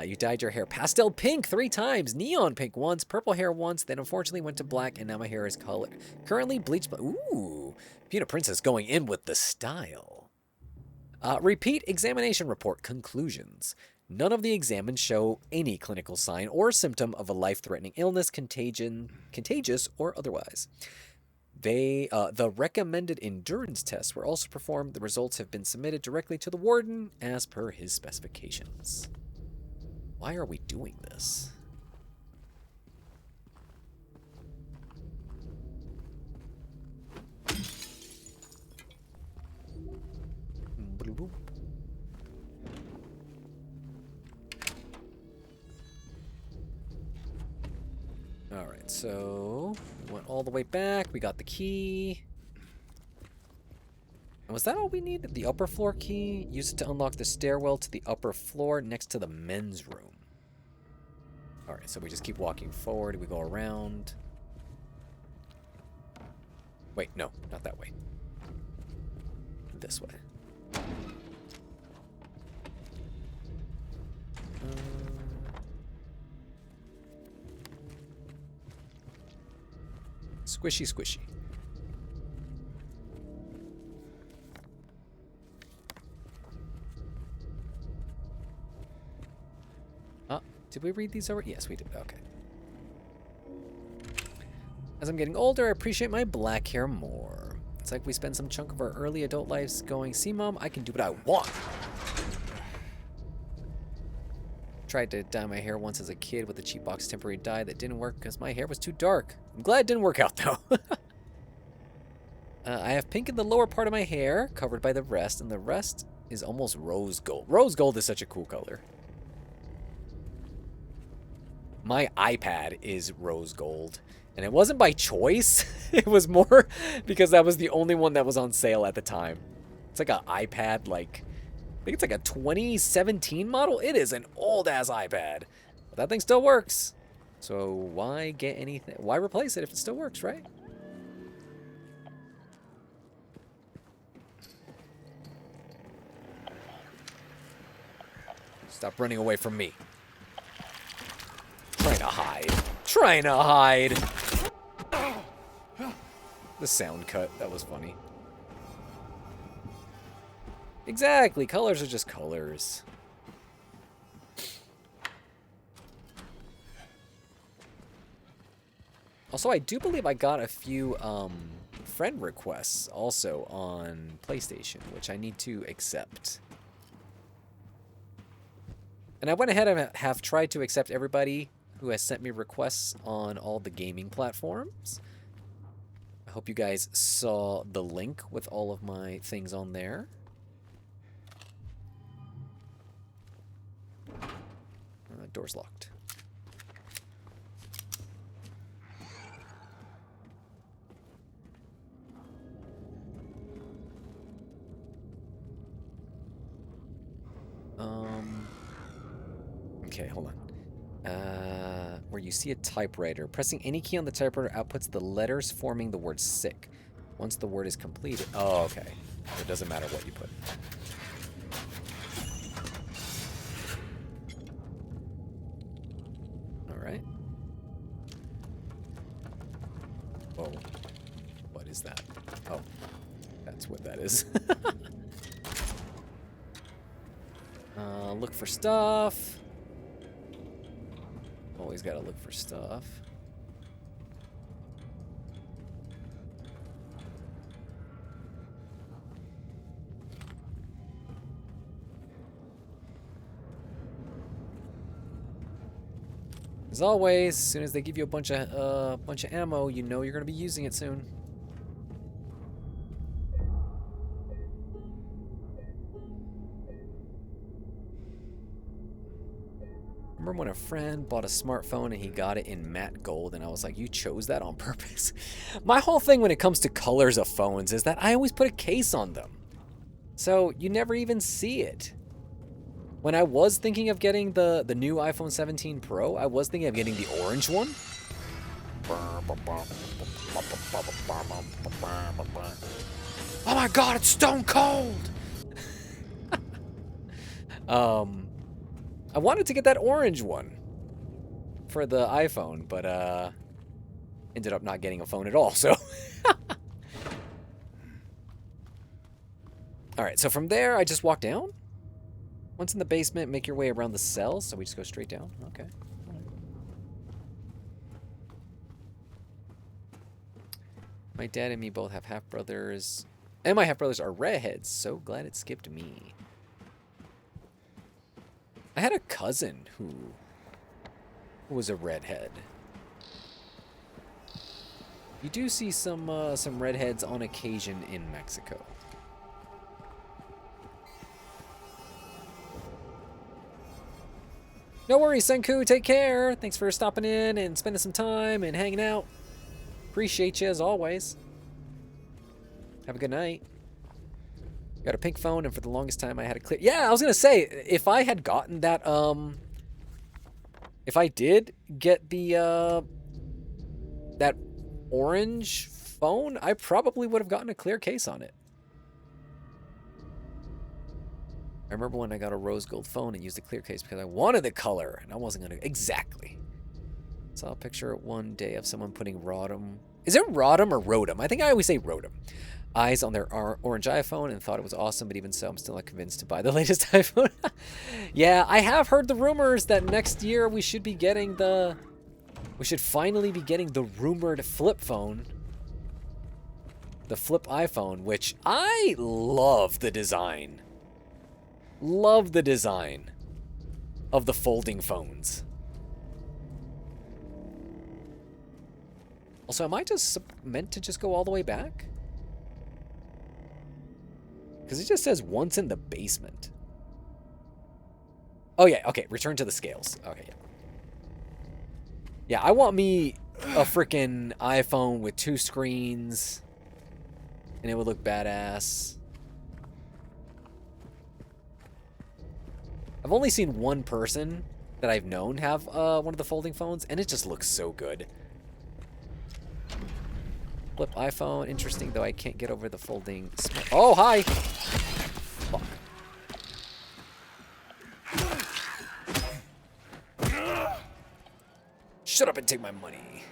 You dyed your hair pastel pink 3 times, neon pink once, purple hair once, then unfortunately went to black, and now my hair is colored. Currently bleached, but ooh, Peanut Princess going in with the style. Repeat examination report conclusions. None of the examined show any clinical sign or symptom of a life-threatening illness, contagious or otherwise. The recommended endurance tests were also performed. The results have been submitted directly to the warden as per his specifications. Why are we doing this? Alright, so we went all the way back. We got the key. And was that all we needed? The upper floor key? Use it to unlock the stairwell to the upper floor next to the men's room. Alright, so we just keep walking forward. We go around. Wait, no, not that way. This way. Squishy, squishy. Did we read these over? Yes, we did. Okay. As I'm getting older, I appreciate my black hair more. It's like we spend some chunk of our early adult lives going, see, Mom, I can do what I want. Tried to dye my hair once as a kid with a cheap box temporary dye that didn't work because my hair was too dark. I'm glad it didn't work out, though. I have pink in the lower part of my hair, covered by the rest, and the rest is almost rose gold. Rose gold is such a cool color. My iPad is rose gold, and it wasn't by choice. It was more because that was the only one that was on sale at the time. It's like an iPad, like, I think it's like a 2017 model. It is an old-ass iPad, but that thing still works. So why get anything? Why replace it if it still works, right? Stop running away from me. Trying to hide. Trying to hide. The sound cut. That was funny. Exactly. Colors are just colors. Also, I do believe I got a few friend requests also on PlayStation, which I need to accept. And I went ahead and have tried to accept everybody who has sent me requests on all the gaming platforms. I hope you guys saw the link with all of my things on there. Door's locked. Okay, hold on. Where you see a typewriter. Pressing any key on the typewriter outputs the letters forming the word sick. Once the word is completed. Oh, okay. It doesn't matter what you put. Alright. Whoa. What is that? Oh. That's what that is. Look for stuff. Always gotta look for stuff. As always, as soon as they give you a bunch of ammo, you know you're gonna be using it soon. Remember when a friend bought a smartphone and he got it in matte gold, and I was like, you chose that on purpose? My whole thing when it comes to colors of phones is that I always put a case on them. So you never even see it. When I was thinking of getting the new iPhone 17 Pro, I was thinking of getting the orange one. Oh my god, it's stone cold! I wanted to get that orange one for the iPhone, but ended up not getting a phone at all, so. Alright, so from there, I just walk down. Once in the basement, make your way around the cells, so we just go straight down. Okay. My dad and me both have half-brothers. And my half-brothers are redheads. So glad it skipped me. I had a cousin who was a redhead. You do see some redheads on occasion in Mexico. No worries, Senku. Take care. Thanks for stopping in and spending some time and hanging out. Appreciate you as always. Have a good night. Got a pink phone, and for the longest time I had a clear. Yeah, I was gonna say, if I had gotten that, if I did get the that orange phone, I probably would have gotten a clear case on it. I remember when I got a rose gold phone and used a clear case because I wanted the color, and I wasn't gonna exactly. Saw a picture one day of someone putting Rodham. Is it Rodham or Rodham? I think I always say Rodham. Eyes on their orange iPhone and thought it was awesome, but even so, I'm still not convinced to buy the latest iPhone. Yeah, I have heard the rumors that next year we should be getting the... We should finally be getting the rumored flip phone. The flip iPhone, which I love the design. Love the design of the folding phones. Also, am I just meant to just go all the way back? Because it just says once in the basement. Oh, yeah. Okay. Return to the scales. Okay, yeah. Yeah, I want me a freaking iPhone with 2 screens. And it would look badass. I've only seen one person that I've known have one of the folding phones. And it just looks so good. Flip iPhone. Interesting, though I can't get over the folding. Oh, hi! Fuck. Shut up and take my money.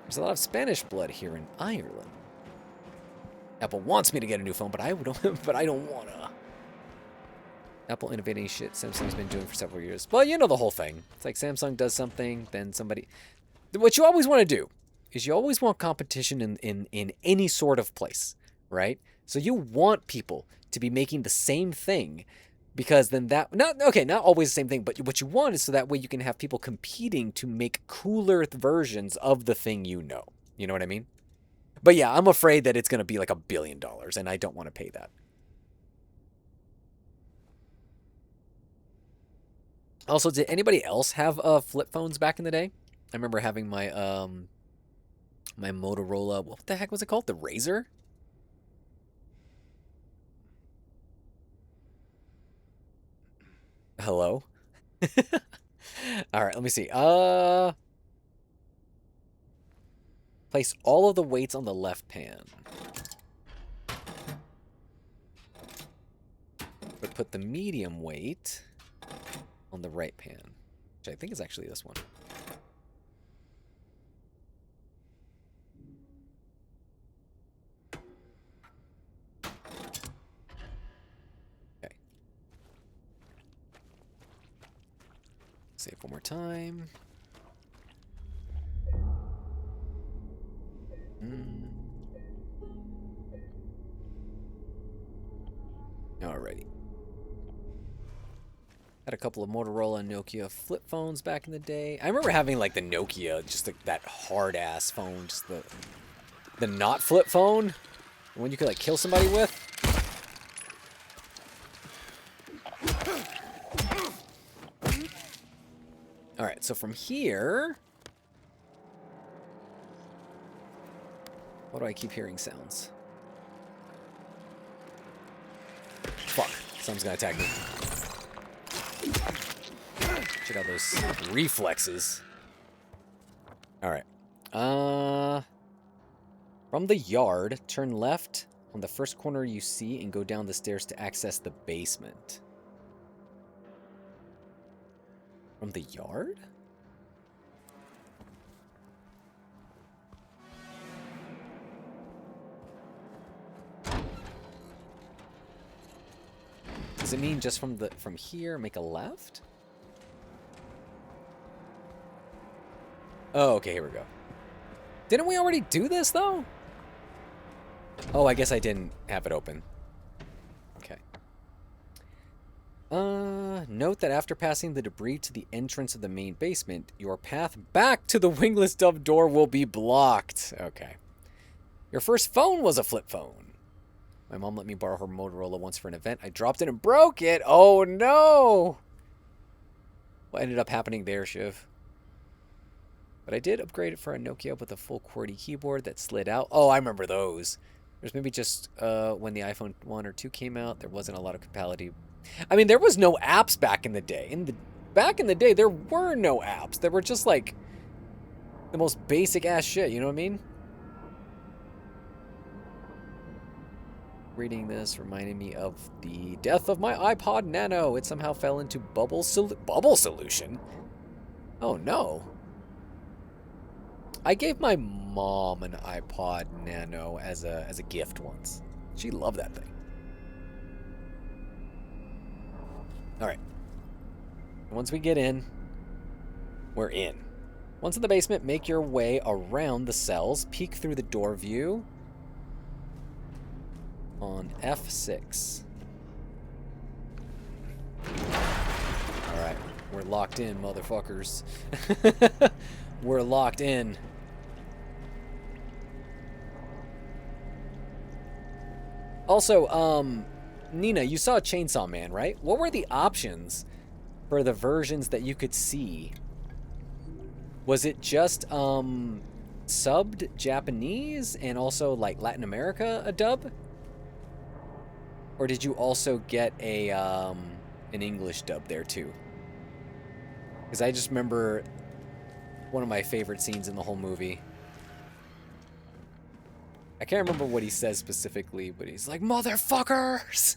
There's a lot of Spanish blood here in Ireland. Apple wants me to get a new phone, but I don't. But I don't wanna. Apple innovating shit Samsung's been doing for several years. Well, you know the whole thing. It's like Samsung does something, then somebody. What you always want to do is you always want competition in any sort of place, right? So you want people to be making the same thing, because then that, not always the same thing, but what you want is so that way you can have people competing to make cooler versions of the thing you know. You know what I mean? But yeah, I'm afraid that it's going to be like $1 billion, and I don't want to pay that. Also, did anybody else have flip phones back in the day? I remember having my my Motorola, what the heck was it called? The Razor? Hello? Alright, let me see. Place all of the weights on the left pan. But put the medium weight on the right pan. Which I think is actually this one. Save one more time. Alrighty. Had a couple of Motorola and Nokia flip phones back in the day. I remember having like the Nokia, just like that hard ass phone, just the not flip phone, the one you could like kill somebody with. Alright, so from here... Why do I keep hearing sounds? Fuck, someone's gonna attack me. Check out those reflexes. Alright. From the yard, turn left on the first corner you see and go down the stairs to access the basement. From the yard? Does it mean just from here, make a left? Oh, okay, here we go. Didn't we already do this, though? Oh, I guess I didn't have it open. Okay. Note that after passing the debris to the entrance of the main basement, your path back to the wingless dove door will be blocked. Okay. Your first phone was a flip phone. My mom let me borrow her Motorola once for an event. I dropped it and broke it. Oh, no. What ended up happening there, Shiv? But I did upgrade it for a Nokia with a full QWERTY keyboard that slid out. Oh, I remember those. There's maybe just when the iPhone 1 or 2 came out, there wasn't a lot of compatibility. I mean, there was no apps back in the day. Back in the day, there were no apps. There were just, like, the most basic-ass shit, you know what I mean? Reading this reminded me of the death of my iPod Nano. It somehow fell into bubble solution. Oh no. I gave my mom an iPod Nano as a gift once. She loved that thing. All right. Once we get in, we're in. Once in the basement, make your way around the cells, peek through the door view on F6. Alright, we're locked in, motherfuckers. We're locked in. Also, Nina, you saw Chainsaw Man, right? What were the options for the versions that you could see? Was it just, subbed Japanese and also, like, Latin America, a dub? Or did you also get a an English dub there too? Because I just remember one of my favorite scenes in the whole movie. I can't remember what he says specifically, but he's like, "Motherfuckers!"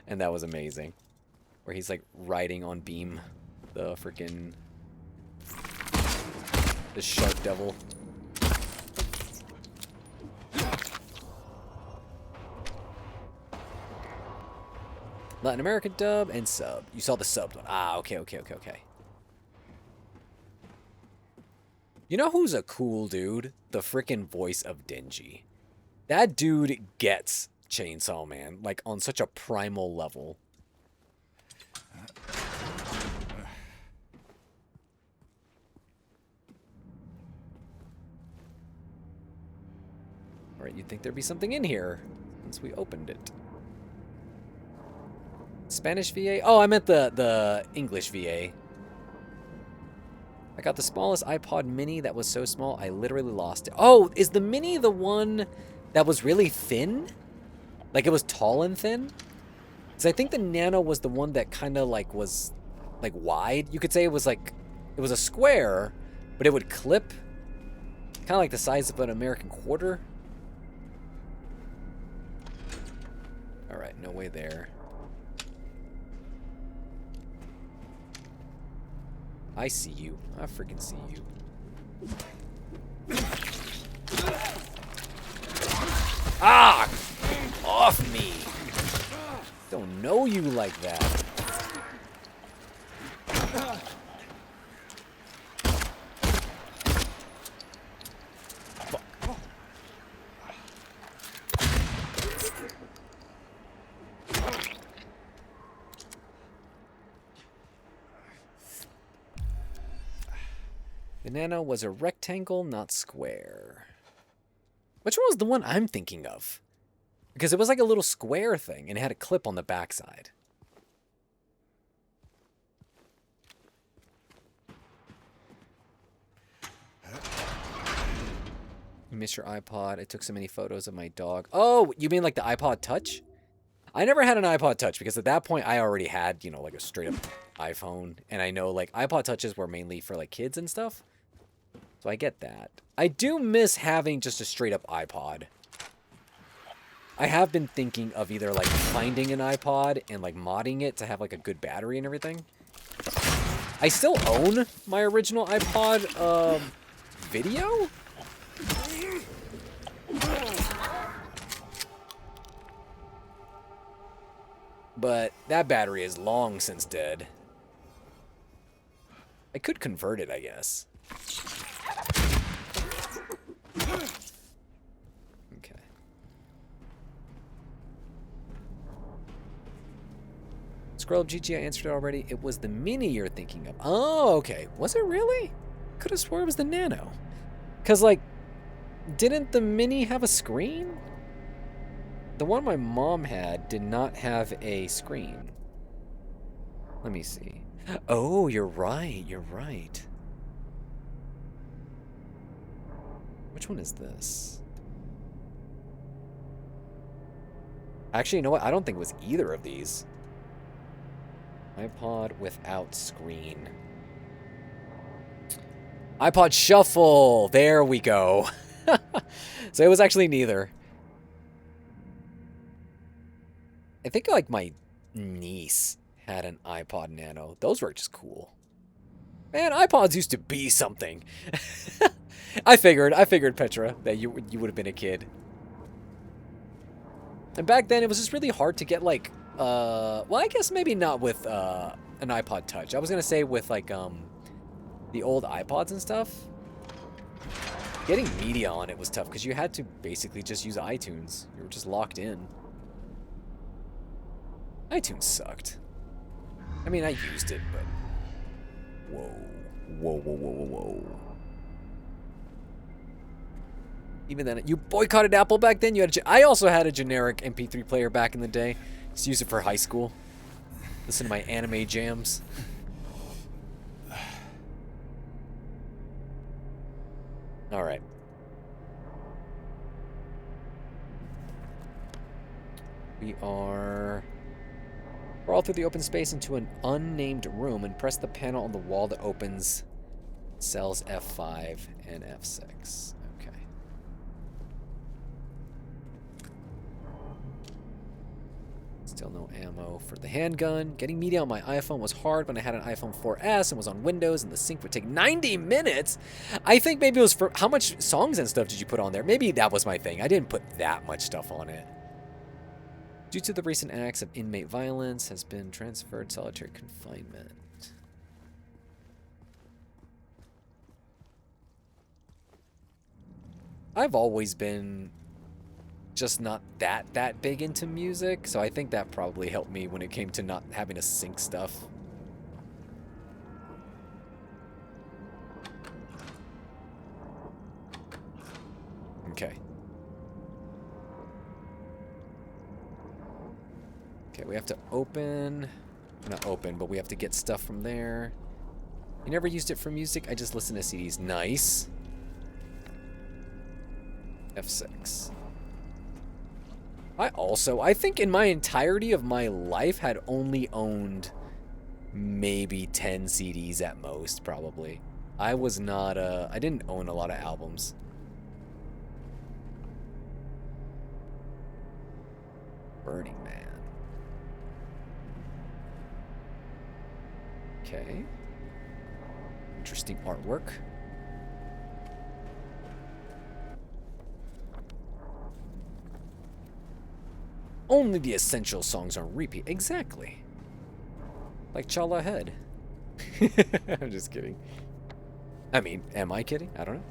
And that was amazing. Where he's like riding on Beam, the freaking the shark devil. Latin American dub and sub. You saw the subbed one. Ah, okay. You know who's a cool dude? The frickin' voice of Denji. That dude gets Chainsaw Man, like, on such a primal level. Alright, you'd think there'd be something in here since we opened it. Spanish VA? Oh, I meant the English VA. I got the smallest iPod mini that was so small, I literally lost it. Oh, is the mini the one that was really thin? Like, it was tall and thin? Because I think the Nano was the one that kind of, like, was, like, wide. You could say it was, like, it was a square, but it would clip. Kind of like the size of an American quarter. Alright, no way there. I see you. I freaking see you. Ah! Off me! Don't know you like that. Fuck. The Nano was a rectangle, not square. Which one was the one I'm thinking of? Because it was like a little square thing, and it had a clip on the backside. You missed your iPod. I took so many photos of my dog. Oh, you mean like the iPod Touch? I never had an iPod Touch because at that point I already had, you know, like a straight up iPhone. And I know like iPod Touches were mainly for like kids and stuff. So I get that. I do miss having just a straight up iPod. I have been thinking of either like finding an iPod and like modding it to have like a good battery and everything. I still own my original iPod video. But that battery is long since dead. I could convert it, I guess. Okay. Scroll up GG, I answered it already. It was the Mini you're thinking of. Oh, okay. Was it really? Could have swore it was the Nano. Because, like, didn't the Mini have a screen? The one my mom had did not have a screen. Let me see. Oh, you're right. You're right. Which one is this? Actually, you know what? I don't think it was either of these. iPod without screen. iPod Shuffle. There we go. So it was actually neither. I think like my niece had an iPod Nano. Those were just cool. Man, iPods used to be something. I figured, Petra, that you would have been a kid. And back then, it was just really hard to get, like, well, I guess maybe not with an iPod Touch. I was going to say with, like, the old iPods and stuff. Getting media on it was tough, because you had to basically just use iTunes. You were just locked in. iTunes sucked. I mean, I used it, but... Whoa. Whoa, whoa, whoa, whoa, whoa. Even then, you boycotted Apple back then? You had I also had a generic MP3 player back in the day. Just use it for high school. Listen to my anime jams. Alright. We are... Crawl through the open space into an unnamed room and press the panel on the wall that opens cells F5 and F6. Okay. Still no ammo for the handgun. Getting media on my iPhone was hard when I had an iPhone 4S and was on Windows and the sync would take 90 minutes. I think maybe it was for... How much songs and stuff did you put on there? Maybe that was my thing. I didn't put that much stuff on it. Due to the recent acts of inmate violence, has been transferred to solitary confinement. I've always been just not that big into music, so I think that probably helped me when it came to not having to sync stuff. Okay. Okay, we have to open... Not open, but we have to get stuff from there. You never used it for music? I just listen to CDs. Nice. F6. I think in my entirety of my life had only owned maybe 10 CDs at most, probably. I was not, I didn't own a lot of albums. Burning Man. Okay. Interesting artwork. Only the essential songs on repeat. Exactly. Like Chala Head. I'm just kidding. I mean, am I kidding? I don't know.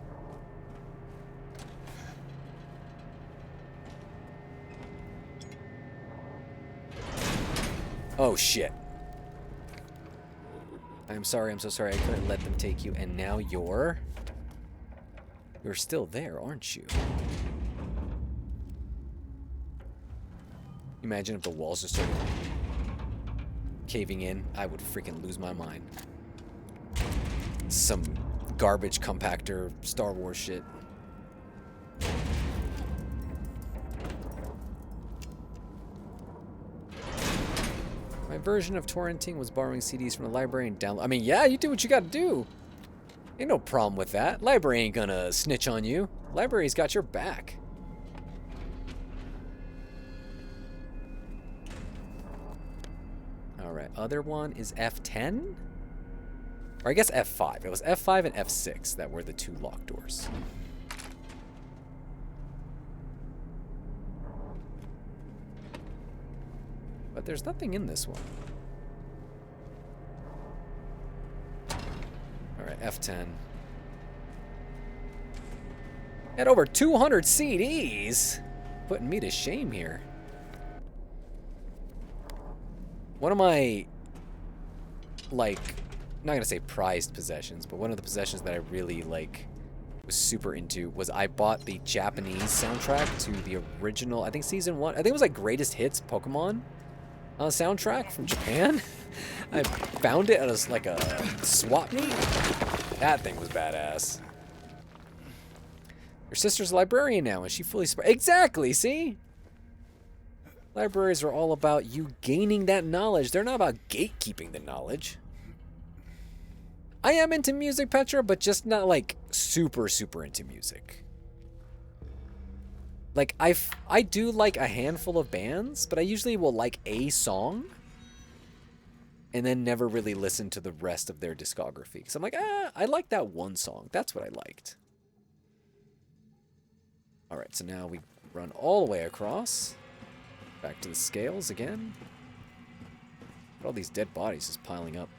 Oh, shit. I'm sorry, I'm so sorry. I couldn't let them take you. And now you're still there, aren't you? Imagine if the walls just started caving in. I would freaking lose my mind. Some garbage compactor Star Wars shit. My version of torrenting was borrowing CDs from the library and download. I mean, yeah, you do what you gotta do. Ain't no problem with that. Library ain't gonna snitch on you. Library's got your back. Alright, other one is F10? Or I guess F5. It was F5 and F6 that were the two locked doors. But there's nothing in this one. Alright, F10. At over 200 CDs! Putting me to shame here. One of my, like, not gonna say prized possessions, but one of the possessions that I really, like, was super into was I bought the Japanese soundtrack to the original, I think season 1, I think it was like Greatest Hits Pokemon soundtrack from Japan. I found it at a swap meet. That thing was badass. Your sister's a librarian now, and she fully... Exactly, see? Libraries are all about you gaining that knowledge. They're not about gatekeeping the knowledge. I am into music, Petra, but just not, like, super, super into music. Like, I do like a handful of bands, but I usually will like a song and then never really listen to the rest of their discography. Because I'm like, I like that one song. That's what I liked. All right, so now we run all the way across. Back to the scales again. Look at all these dead bodies just piling up.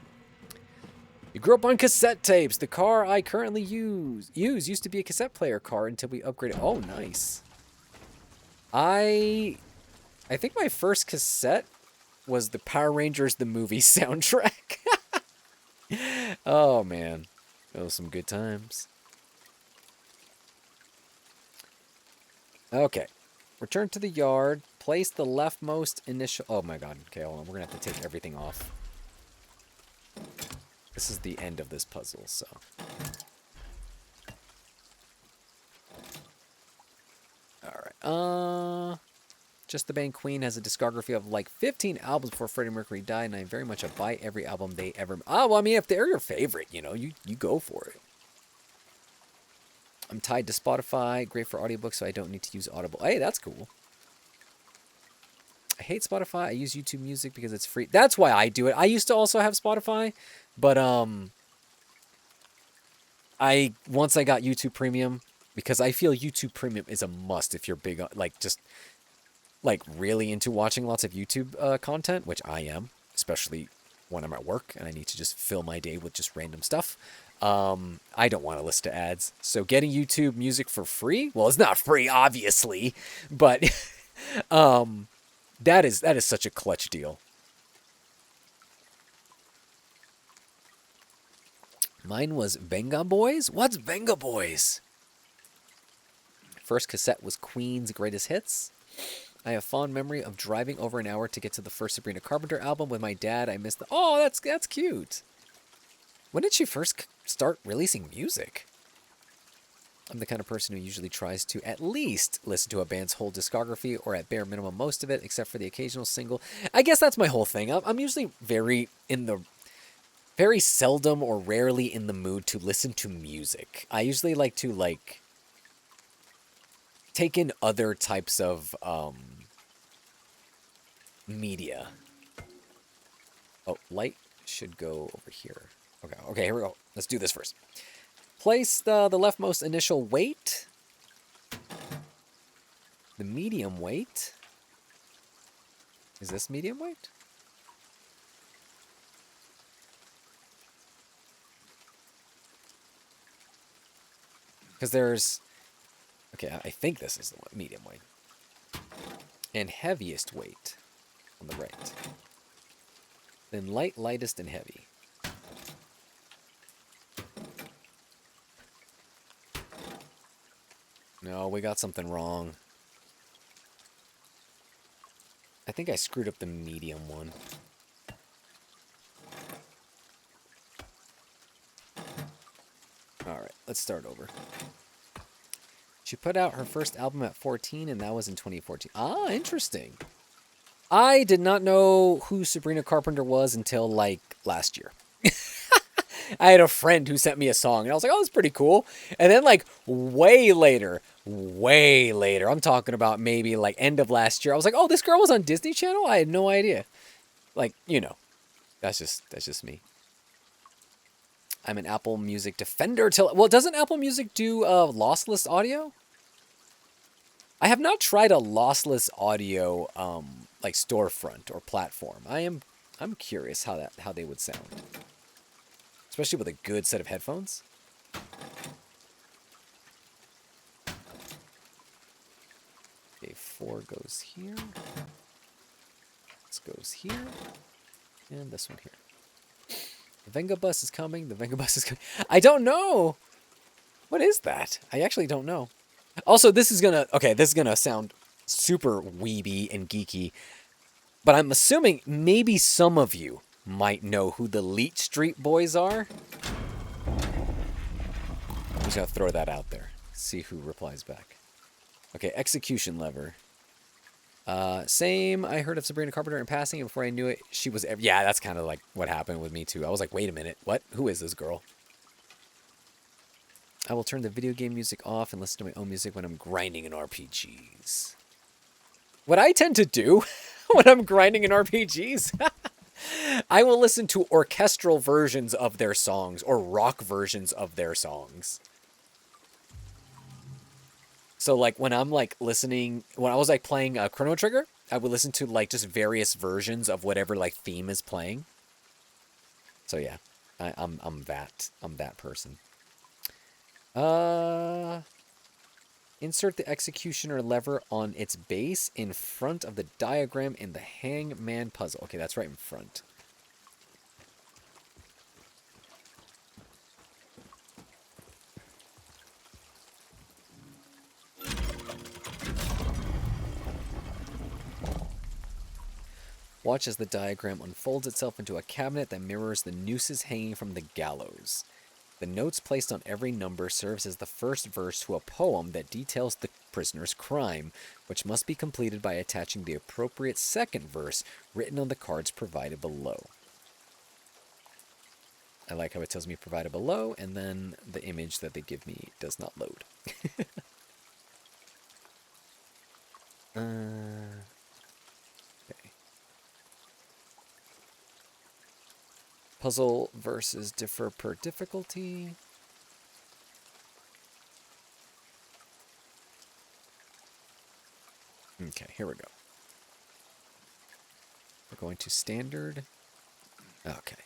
You grew up on cassette tapes. The car I currently use used to be a cassette player car until we upgraded. Oh, nice. I think my first cassette was the Power Rangers the movie soundtrack. Oh, man. Those some good times. Okay. Return to the yard. Place the leftmost initial... Oh, my God. Okay, hold on. We're going to have to take everything off. This is the end of this puzzle, so... Alright, Just the Band Queen has a discography of like 15 albums before Freddie Mercury died, and I'm very much a buy every album they ever... Oh, well, I mean, if they're your favorite, you know, you go for it. I'm tied to Spotify, great for audiobooks, so I don't need to use Audible. Hey, that's cool. I hate Spotify. I use YouTube Music because it's free. That's why I do it. I used to also have Spotify, but once I got YouTube Premium, because I feel YouTube Premium is a must if you're big on, like, just, like, really into watching lots of YouTube content, which I am, especially when I'm at work and I need to just fill my day with just random stuff. I don't want to listen to ads. So getting YouTube Music for free, well, it's not free, obviously, but that is such a clutch deal. Mine was Venga Boys? What's Venga Boys? First cassette was Queen's Greatest Hits. I have fond memory of driving over an hour to get to the first Sabrina Carpenter album with my dad. I missed the... Oh, that's cute. When did she first start releasing music? I'm the kind of person who usually tries to at least listen to a band's whole discography, or at bare minimum most of it, except for the occasional single. I guess that's my whole thing. I'm usually very seldom or rarely in the mood to listen to music. I usually like to, like, take in other types of media. Oh, light should go over here. Okay, here we go. Let's do this first. Place the leftmost initial weight. The medium weight. Is this medium weight? Because there's... Okay, I think this is the one, medium weight. And heaviest weight on the right. Then light, lightest, and heavy. No, we got something wrong. I think I screwed up the medium one. Alright, let's start over. She put out her first album at 14, and that was in 2014. Ah, interesting. I did not know who Sabrina Carpenter was until, like, last year. I had a friend who sent me a song, and I was like, oh, that's pretty cool. And then, like, way later, I'm talking about maybe, like, end of last year, I was like, oh, this girl was on Disney Channel? I had no idea. Like, you know, that's just me. I'm an Apple Music defender till... Well, doesn't Apple Music do lossless audio? I have not tried a lossless audio like storefront or platform. I'm curious how they would sound. Especially with a good set of headphones. Okay, 4 goes here. This goes here. And this one here. The Venga bus is coming. The Venga bus is coming. I don't know. What is that? I actually don't know. Also, this is gonna sound super weeby and geeky, but I'm assuming maybe some of you might know who the Leet Street Boys are. I'm just gonna throw that out there. See who replies back. Okay, execution lever. Same. I heard of Sabrina Carpenter in passing, and before I knew it, she was... Yeah, that's kind of like what happened with me, too. I was like, wait a minute. What? Who is this girl? I will turn the video game music off and listen to my own music when I'm grinding in RPGs. What I tend to do when I'm grinding in RPGs, I will listen to orchestral versions of their songs or rock versions of their songs. So, like, when I'm, like, listening... When I was, like, playing Chrono Trigger, I would listen to, like, just various versions of whatever, like, theme is playing. So, yeah. I'm that person. Insert the executioner lever on its base in front of the diagram in the hangman puzzle. Okay, that's right in front. Watch as the diagram unfolds itself into a cabinet that mirrors the nooses hanging from the gallows. The notes placed on every number serves as the first verse to a poem that details the prisoner's crime, which must be completed by attaching the appropriate second verse written on the cards provided below. I like how it tells me provided below, and then the image that they give me does not load. Okay. Puzzle verses differ per difficulty. Okay, here we go. We're going to standard. Okay.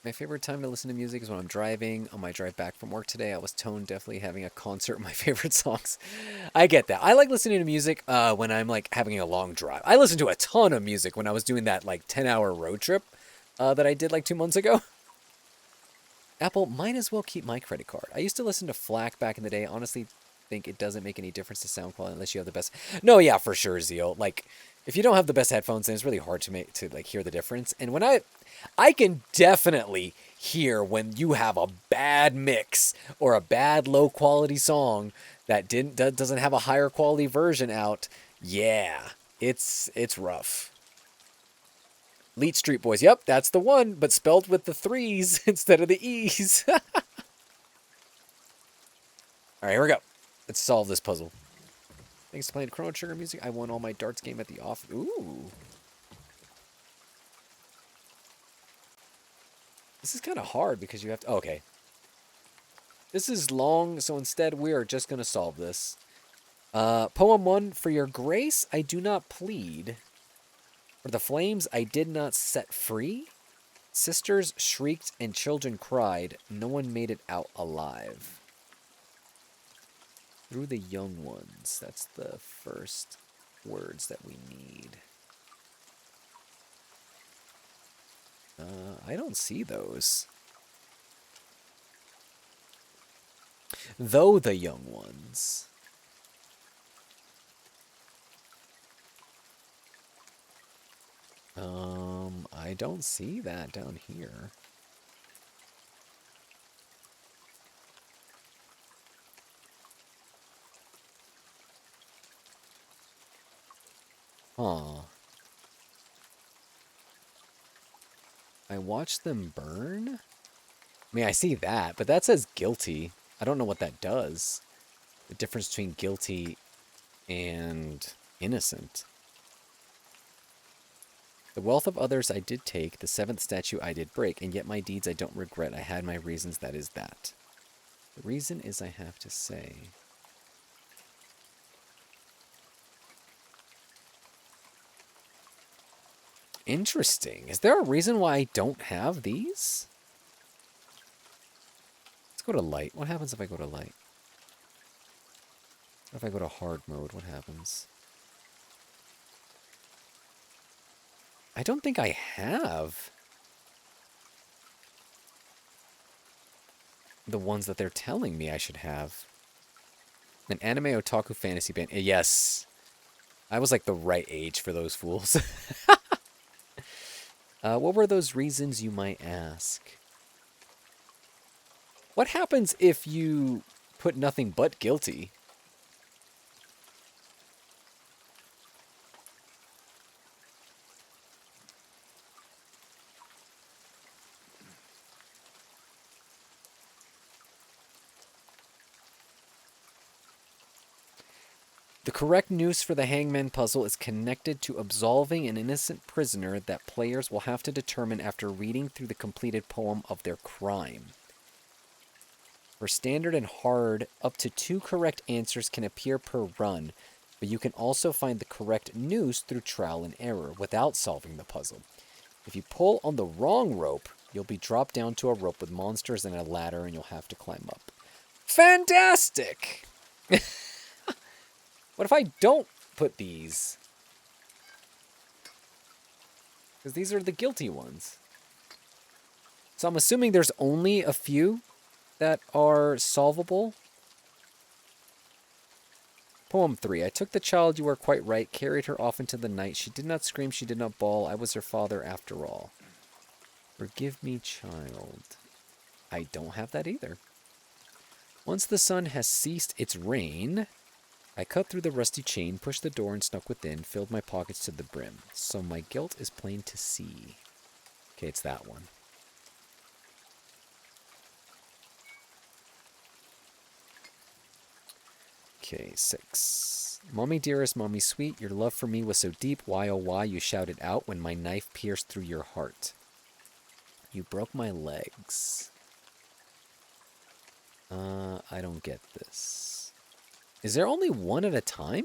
My favorite time to listen to music is when I'm driving. On my drive back from work today, I was tone deafly having a concert of my favorite songs. I get that. I like listening to music when I'm like having a long drive. I listened to a ton of music when I was doing that like 10-hour road trip that I did like 2 months ago. Apple might as well keep my credit card. I used to listen to FLAC back in the day. Honestly, think it doesn't make any difference to sound quality unless you have the best. No, yeah, for sure, Zeal. Like, if you don't have the best headphones, then it's really hard to like hear the difference. And when I can definitely hear when you have a bad mix or a bad low quality song that doesn't have a higher quality version out. Yeah, it's rough. Leet Street Boys. Yep, that's the one, but spelled with the 3s instead of the E's. All right, here we go. Let's solve this puzzle. Thanks to playing Chrono Trigger music, I won all my darts game at the off. Ooh. This is kind of hard because you have to... Oh, okay. This is long, so instead we are just going to solve this. Poem 1, for your grace, I do not plead. For the flames I did not set free. Sisters shrieked and children cried. No one made it out alive. Through the young ones. That's the first words that we need. I don't see those. Though the young ones. I don't see that down here. Huh. I watched them burn? I mean, I see that, but that says guilty. I don't know what that does. The difference between guilty and innocent. The wealth of others I did take, the seventh statue I did break, and yet my deeds I don't regret. I had my reasons, that is that. The reason is I have to say... Interesting. Is there a reason why I don't have these? Let's go to light. What happens if I go to light? What if I go to hard mode? What happens? I don't think I have the ones that they're telling me I should have. An anime otaku fantasy band. Yes. I was like the right age for those fools. What were those reasons, you might ask? What happens if you put nothing but guilty? The correct noose for the hangman puzzle is connected to absolving an innocent prisoner that players will have to determine after reading through the completed poem of their crime. For standard and hard, up to 2 correct answers can appear per run, but you can also find the correct noose through trial and error without solving the puzzle. If you pull on the wrong rope, you'll be dropped down to a rope with monsters and a ladder, and you'll have to climb up. Fantastic! What if I don't put these? Because these are the guilty ones. So I'm assuming there's only a few that are solvable. Poem 3. I took the child, you are quite right, carried her off into the night. She did not scream, she did not bawl. I was her father after all. Forgive me, child. I don't have that either. Once the sun has ceased its reign... I cut through the rusty chain, pushed the door and snuck within, filled my pockets to the brim. So my guilt is plain to see. Okay, it's that one. Okay, 6. Mommy dearest, mommy sweet, your love for me was so deep, why oh why you shouted out when my knife pierced through your heart. You broke my legs. I don't get this. Is there only one at a time?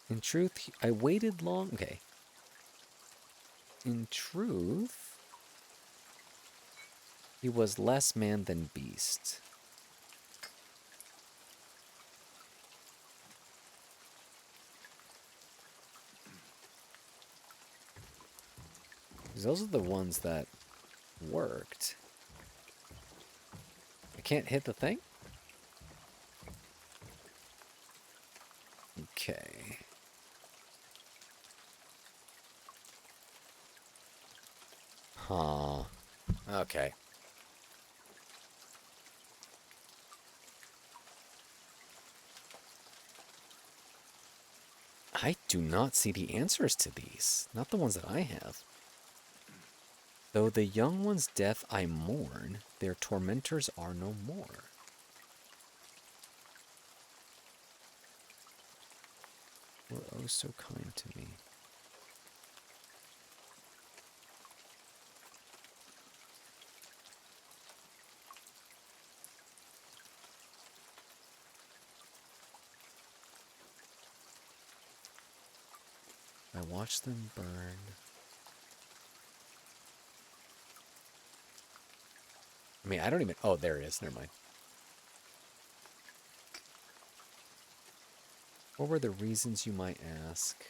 In truth, I waited long... Okay. In truth, he was less man than beast. Those are the ones that worked. I can't hit the thing? Okay. Huh. Okay. I do not see the answers to these. Not the ones that I have. Though the young one's death I mourn, their tormentors are no more. Were oh so kind to me. I watched them burn. I mean, I don't even... Oh, there it is. Never mind. What were the reasons, you might ask?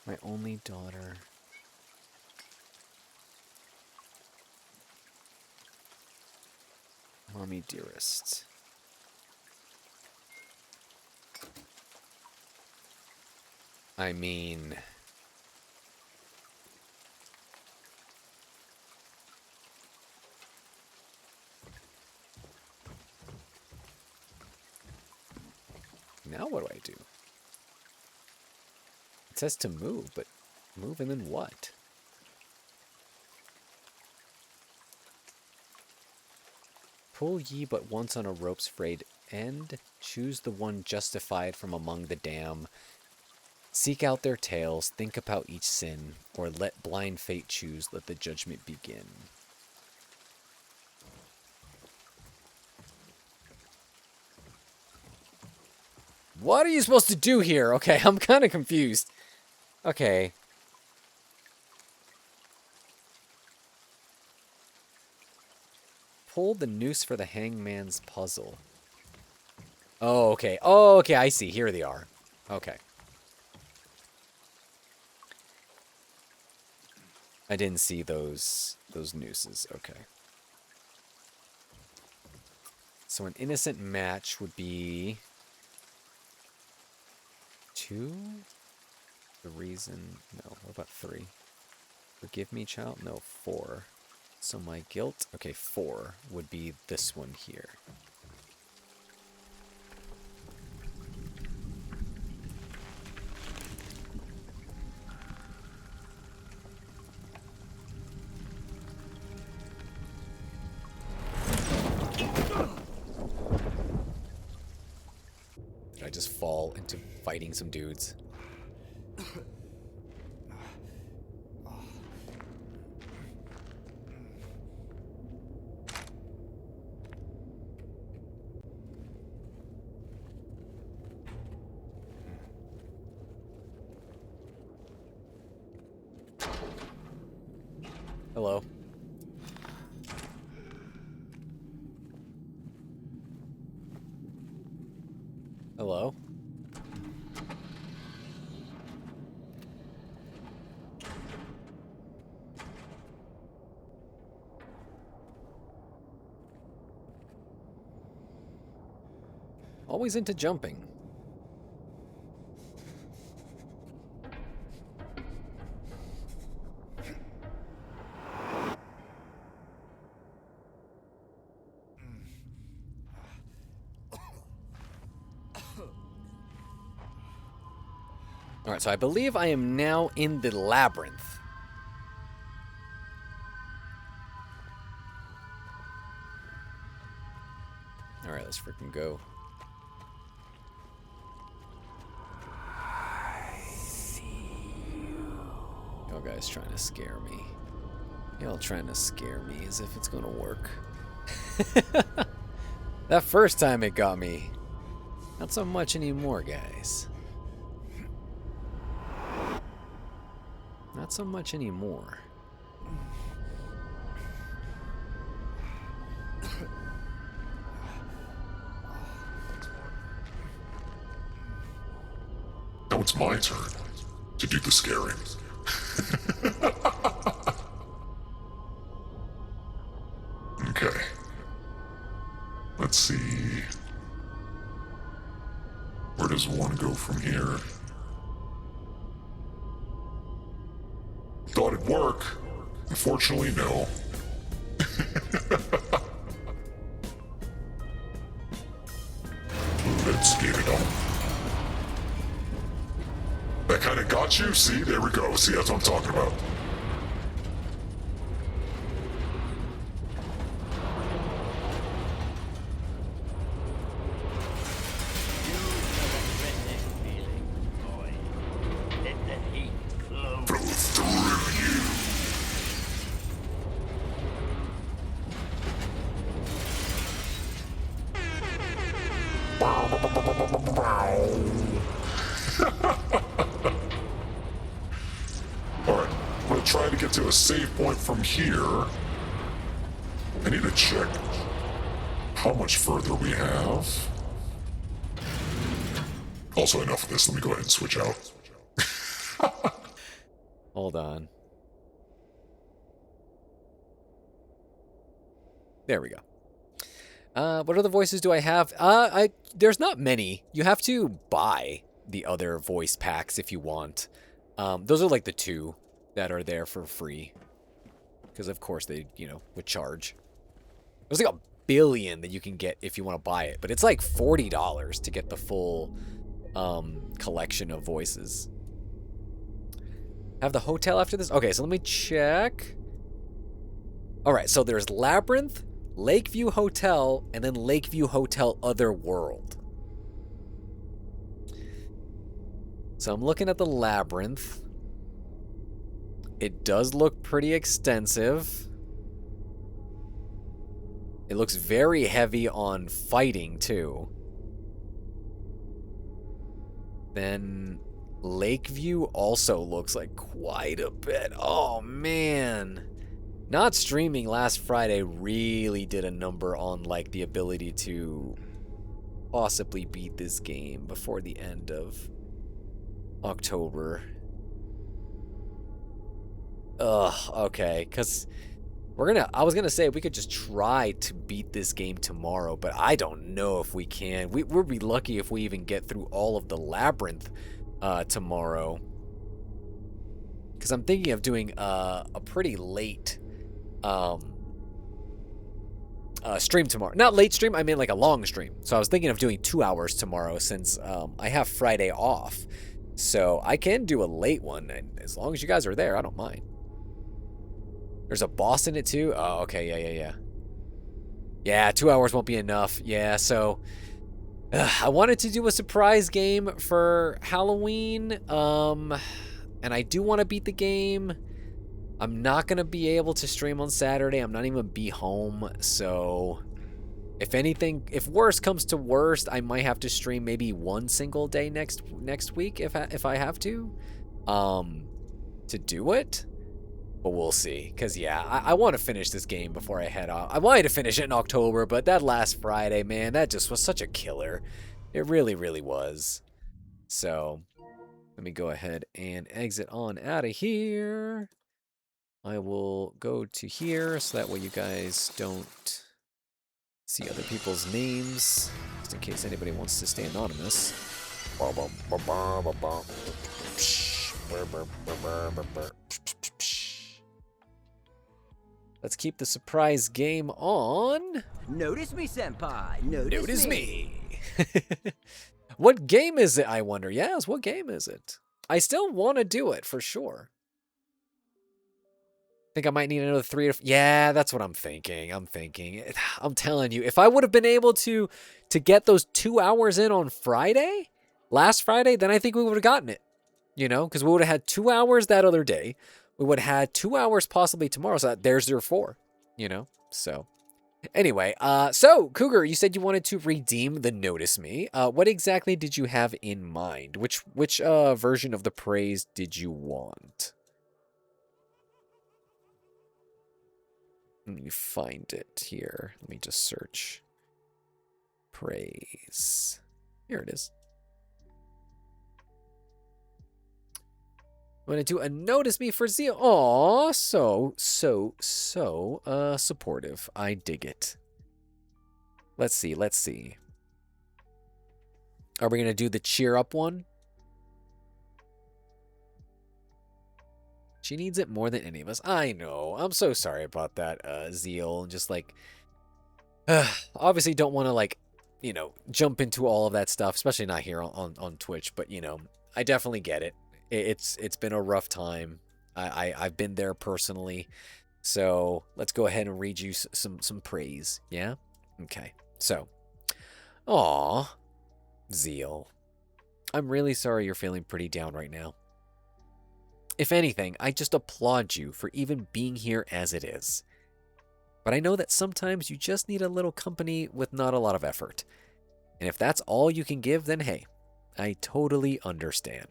My only daughter. Mommy dearest. I mean... Now what do I do? It says to move, but move and then what? Pull ye but once on a rope's frayed end. Choose the one justified from among the damned. Seek out their tales, think about each sin, or let blind fate choose, let the judgment begin. What are you supposed to do here? Okay, I'm kind of confused. Okay. Pull the noose for the hangman's puzzle. Oh, okay. Oh, okay, I see. Here they are. Okay. I didn't see those nooses. Okay. So an innocent match would be 2? The reason... No, what about 3? Forgive me, child? No, 4. So my guilt... Okay, 4 would be this one here. Did I just fall into fighting some dudes? Hello. Hello? Always into jumping. Alright, so I believe I am now in the labyrinth. Alright, let's freaking go. Y'all guys trying to scare me. Y'all trying to scare me as if it's gonna work. That first time it got me. Not so much anymore, guys. Not so much anymore. Now it's my turn to do the scaring. Okay. Let's see. Where does one go from here? Thought it'd work. Unfortunately, no. Let's get it on. That kind of got you? See, there we go. See, that's what I'm talking about. Flow through you. Alright, I'm gonna try to get to a save point from here. I need to check how much further we have. Also, enough of this. Let me go ahead and switch out. Hold on. There we go. What other voices do I have? There's not many. You have to buy the other voice packs if you want. Those are like the 2 that are there for free. Because of course they, would charge. There's like 1 billion that you can get if you want to buy it. But it's like $40 to get the full collection of voices. Have the hotel after this? Okay, so let me check. Alright, so there's Labyrinth, Lakeview Hotel, and then Lakeview Hotel Otherworld. So I'm looking at the labyrinth. It does look pretty extensive. It looks very heavy on fighting, too. Then Lakeview also looks like quite a bit. Oh, man. Not streaming last Friday really did a number on, like, the ability to possibly beat this game before the end of October. Ugh, okay, because I was gonna say we could just try to beat this game tomorrow, but I don't know if we can. We'll be lucky if we even get through all of the labyrinth tomorrow. Because I'm thinking of doing a pretty late stream tomorrow. Not late stream, I mean like a long stream. So I was thinking of doing 2 hours tomorrow since I have Friday off. So I can do a late one, and as long as you guys are there, I don't mind. There's a boss in it too? Oh, okay, yeah. Yeah, 2 hours won't be enough. Yeah, so I wanted to do a surprise game for Halloween, and I do want to beat the game. I'm not going to be able to stream on Saturday. I'm not even going to be home, so if anything, if worst comes to worst, I might have to stream maybe one single day next week if I have to do it. But we'll see, because, yeah, I want to finish this game before I head off. I wanted to finish it in October, but that last Friday, man, that just was such a killer. It really, really was. So, let me go ahead and exit on out of here. I will go to here, so that way you guys don't see other people's names, just in case anybody wants to stay anonymous. Let's keep the surprise game on. Notice me, senpai. Notice me. What game is it, I wonder? Yes, what game is it? I still want to do it, for sure. I think I might need another 3 or... Yeah, that's what I'm thinking. I'm telling you, if I would have been able to get those 2 hours in on Friday, last Friday, then I think we would have gotten it. You know, because we would have had 2 hours that other day. We would have had 2 hours possibly tomorrow, so there's your 4, you know? So, anyway, so, Cougar, you said you wanted to redeem the Notice Me. What exactly did you have in mind? Which version of the praise did you want? Let me find it here. Let me just search. Praise. Here it is. I'm going to do a Notice Me for Zeal. Aw, so supportive. I dig it. Let's see. Are we going to do the cheer up one? She needs it more than any of us. I know. I'm so sorry about that, Zeal. Just like, obviously don't want to, like, you know, jump into all of that stuff, especially not here on Twitch. But, you know, I definitely get it. It's been a rough time. I've been there personally. So let's go ahead and read you some praise. Yeah? Okay. So, aw, Zeal. I'm really sorry you're feeling pretty down right now. If anything, I just applaud you for even being here as it is. But I know that sometimes you just need a little company with not a lot of effort. And if that's all you can give, then hey, I totally understand.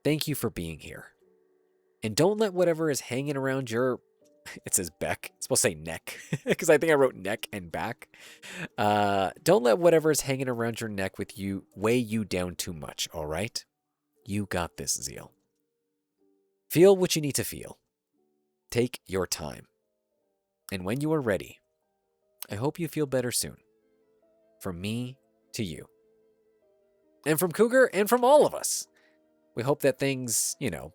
Thank you for being here. And don't let whatever is hanging around your... It says Beck. It's supposed to say neck. Because I think I wrote neck and back. Don't let whatever is hanging around your neck with you weigh you down too much, alright? You got this, Zeal. Feel what you need to feel. Take your time. And when you are ready, I hope you feel better soon. From me to you. And from Cougar and from all of us. We hope that things, you know,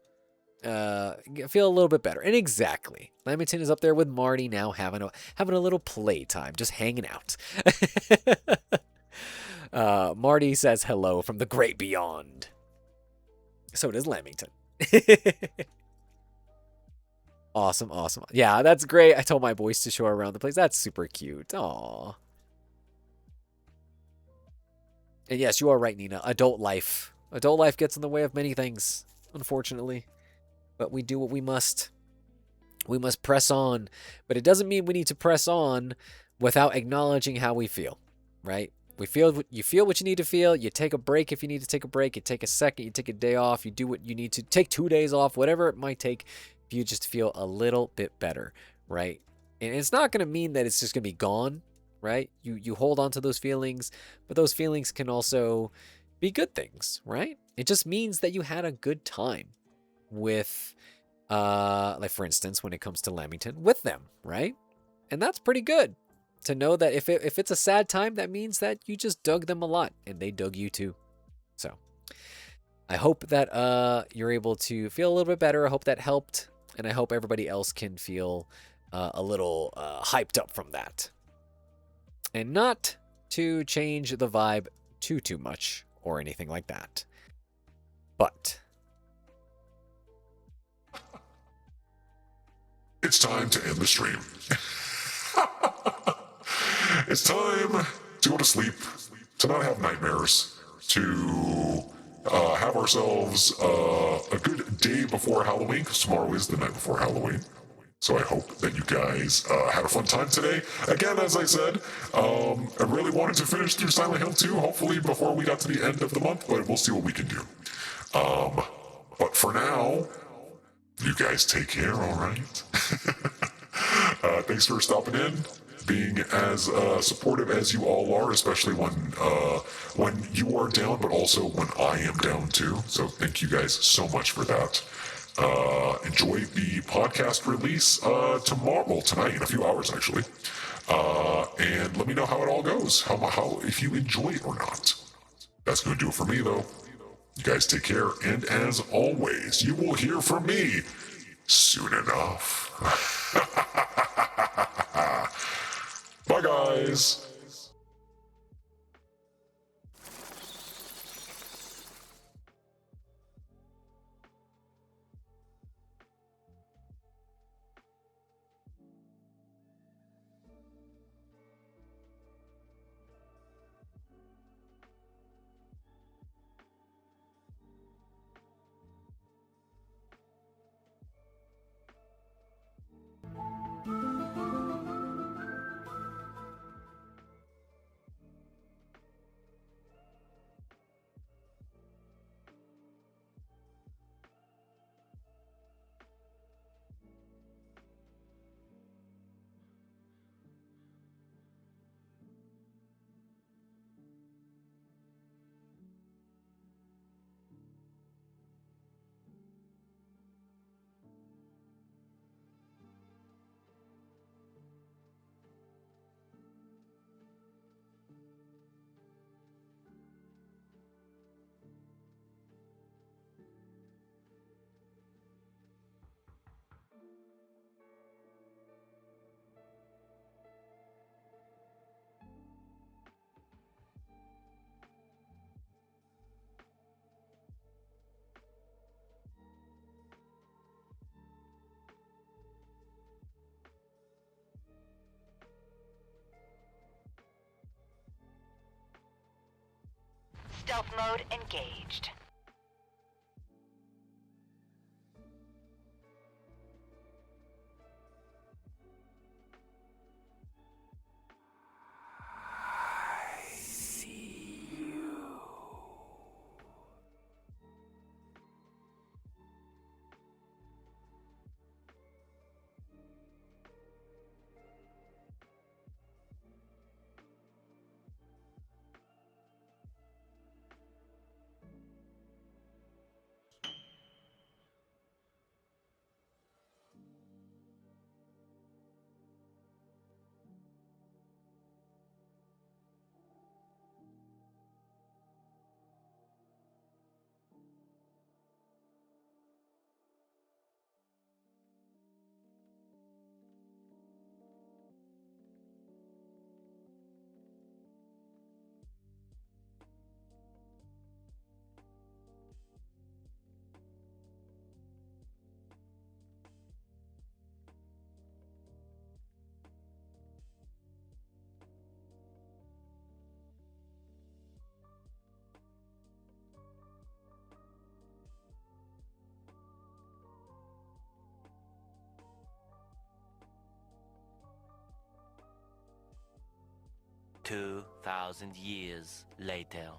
feel a little bit better. And exactly. Lamington is up there with Marty now having a little playtime, just hanging out. Marty says hello from the great beyond. So does Lamington. Awesome, awesome. Yeah, that's great. I told my boys to show her around the place. That's super cute. Aw. And yes, you are right, Nina. Adult life. Adult life gets in the way of many things, unfortunately. But we do what we must. We must press on. But it doesn't mean we need to press on without acknowledging how we feel, right? You feel what you need to feel. You take a break if you need to take a break. You take a second. You take a day off. You do what you need to. Take 2 days off, whatever it might take for you just to feel a little bit better, right? And it's not going to mean that it's just going to be gone, right? You hold on to those feelings, but those feelings can also be good things, right? It just means that you had a good time with, like for instance, when it comes to Lamington, with them, right? And that's pretty good to know that if it's a sad time, that means that you just dug them a lot and they dug you too. So I hope that you're able to feel a little bit better. I hope that helped, and I hope everybody else can feel a little hyped up from that. And not to change the vibe too much or anything like that. But It's time to end the stream. It's time to go to sleep, to not have nightmares, to have ourselves a good day before Halloween, because tomorrow is the night before Halloween. So I hope that you guys had a fun time today. Again, as I said, I really wanted to finish through Silent Hill 2, hopefully before we got to the end of the month, but we'll see what we can do. But for now, you guys take care, all right? Thanks for stopping in, being as supportive as you all are, especially when you are down, but also when I am down too. So thank you guys so much for that. Enjoy the podcast release tomorrow, well, tonight, in a few hours actually. And let me know how it all goes, how if you enjoy it or not. That's going to do it for me though. You guys take care, and as always, you will hear from me soon enough. Bye, guys. Stealth mode engaged. 2,000 years later.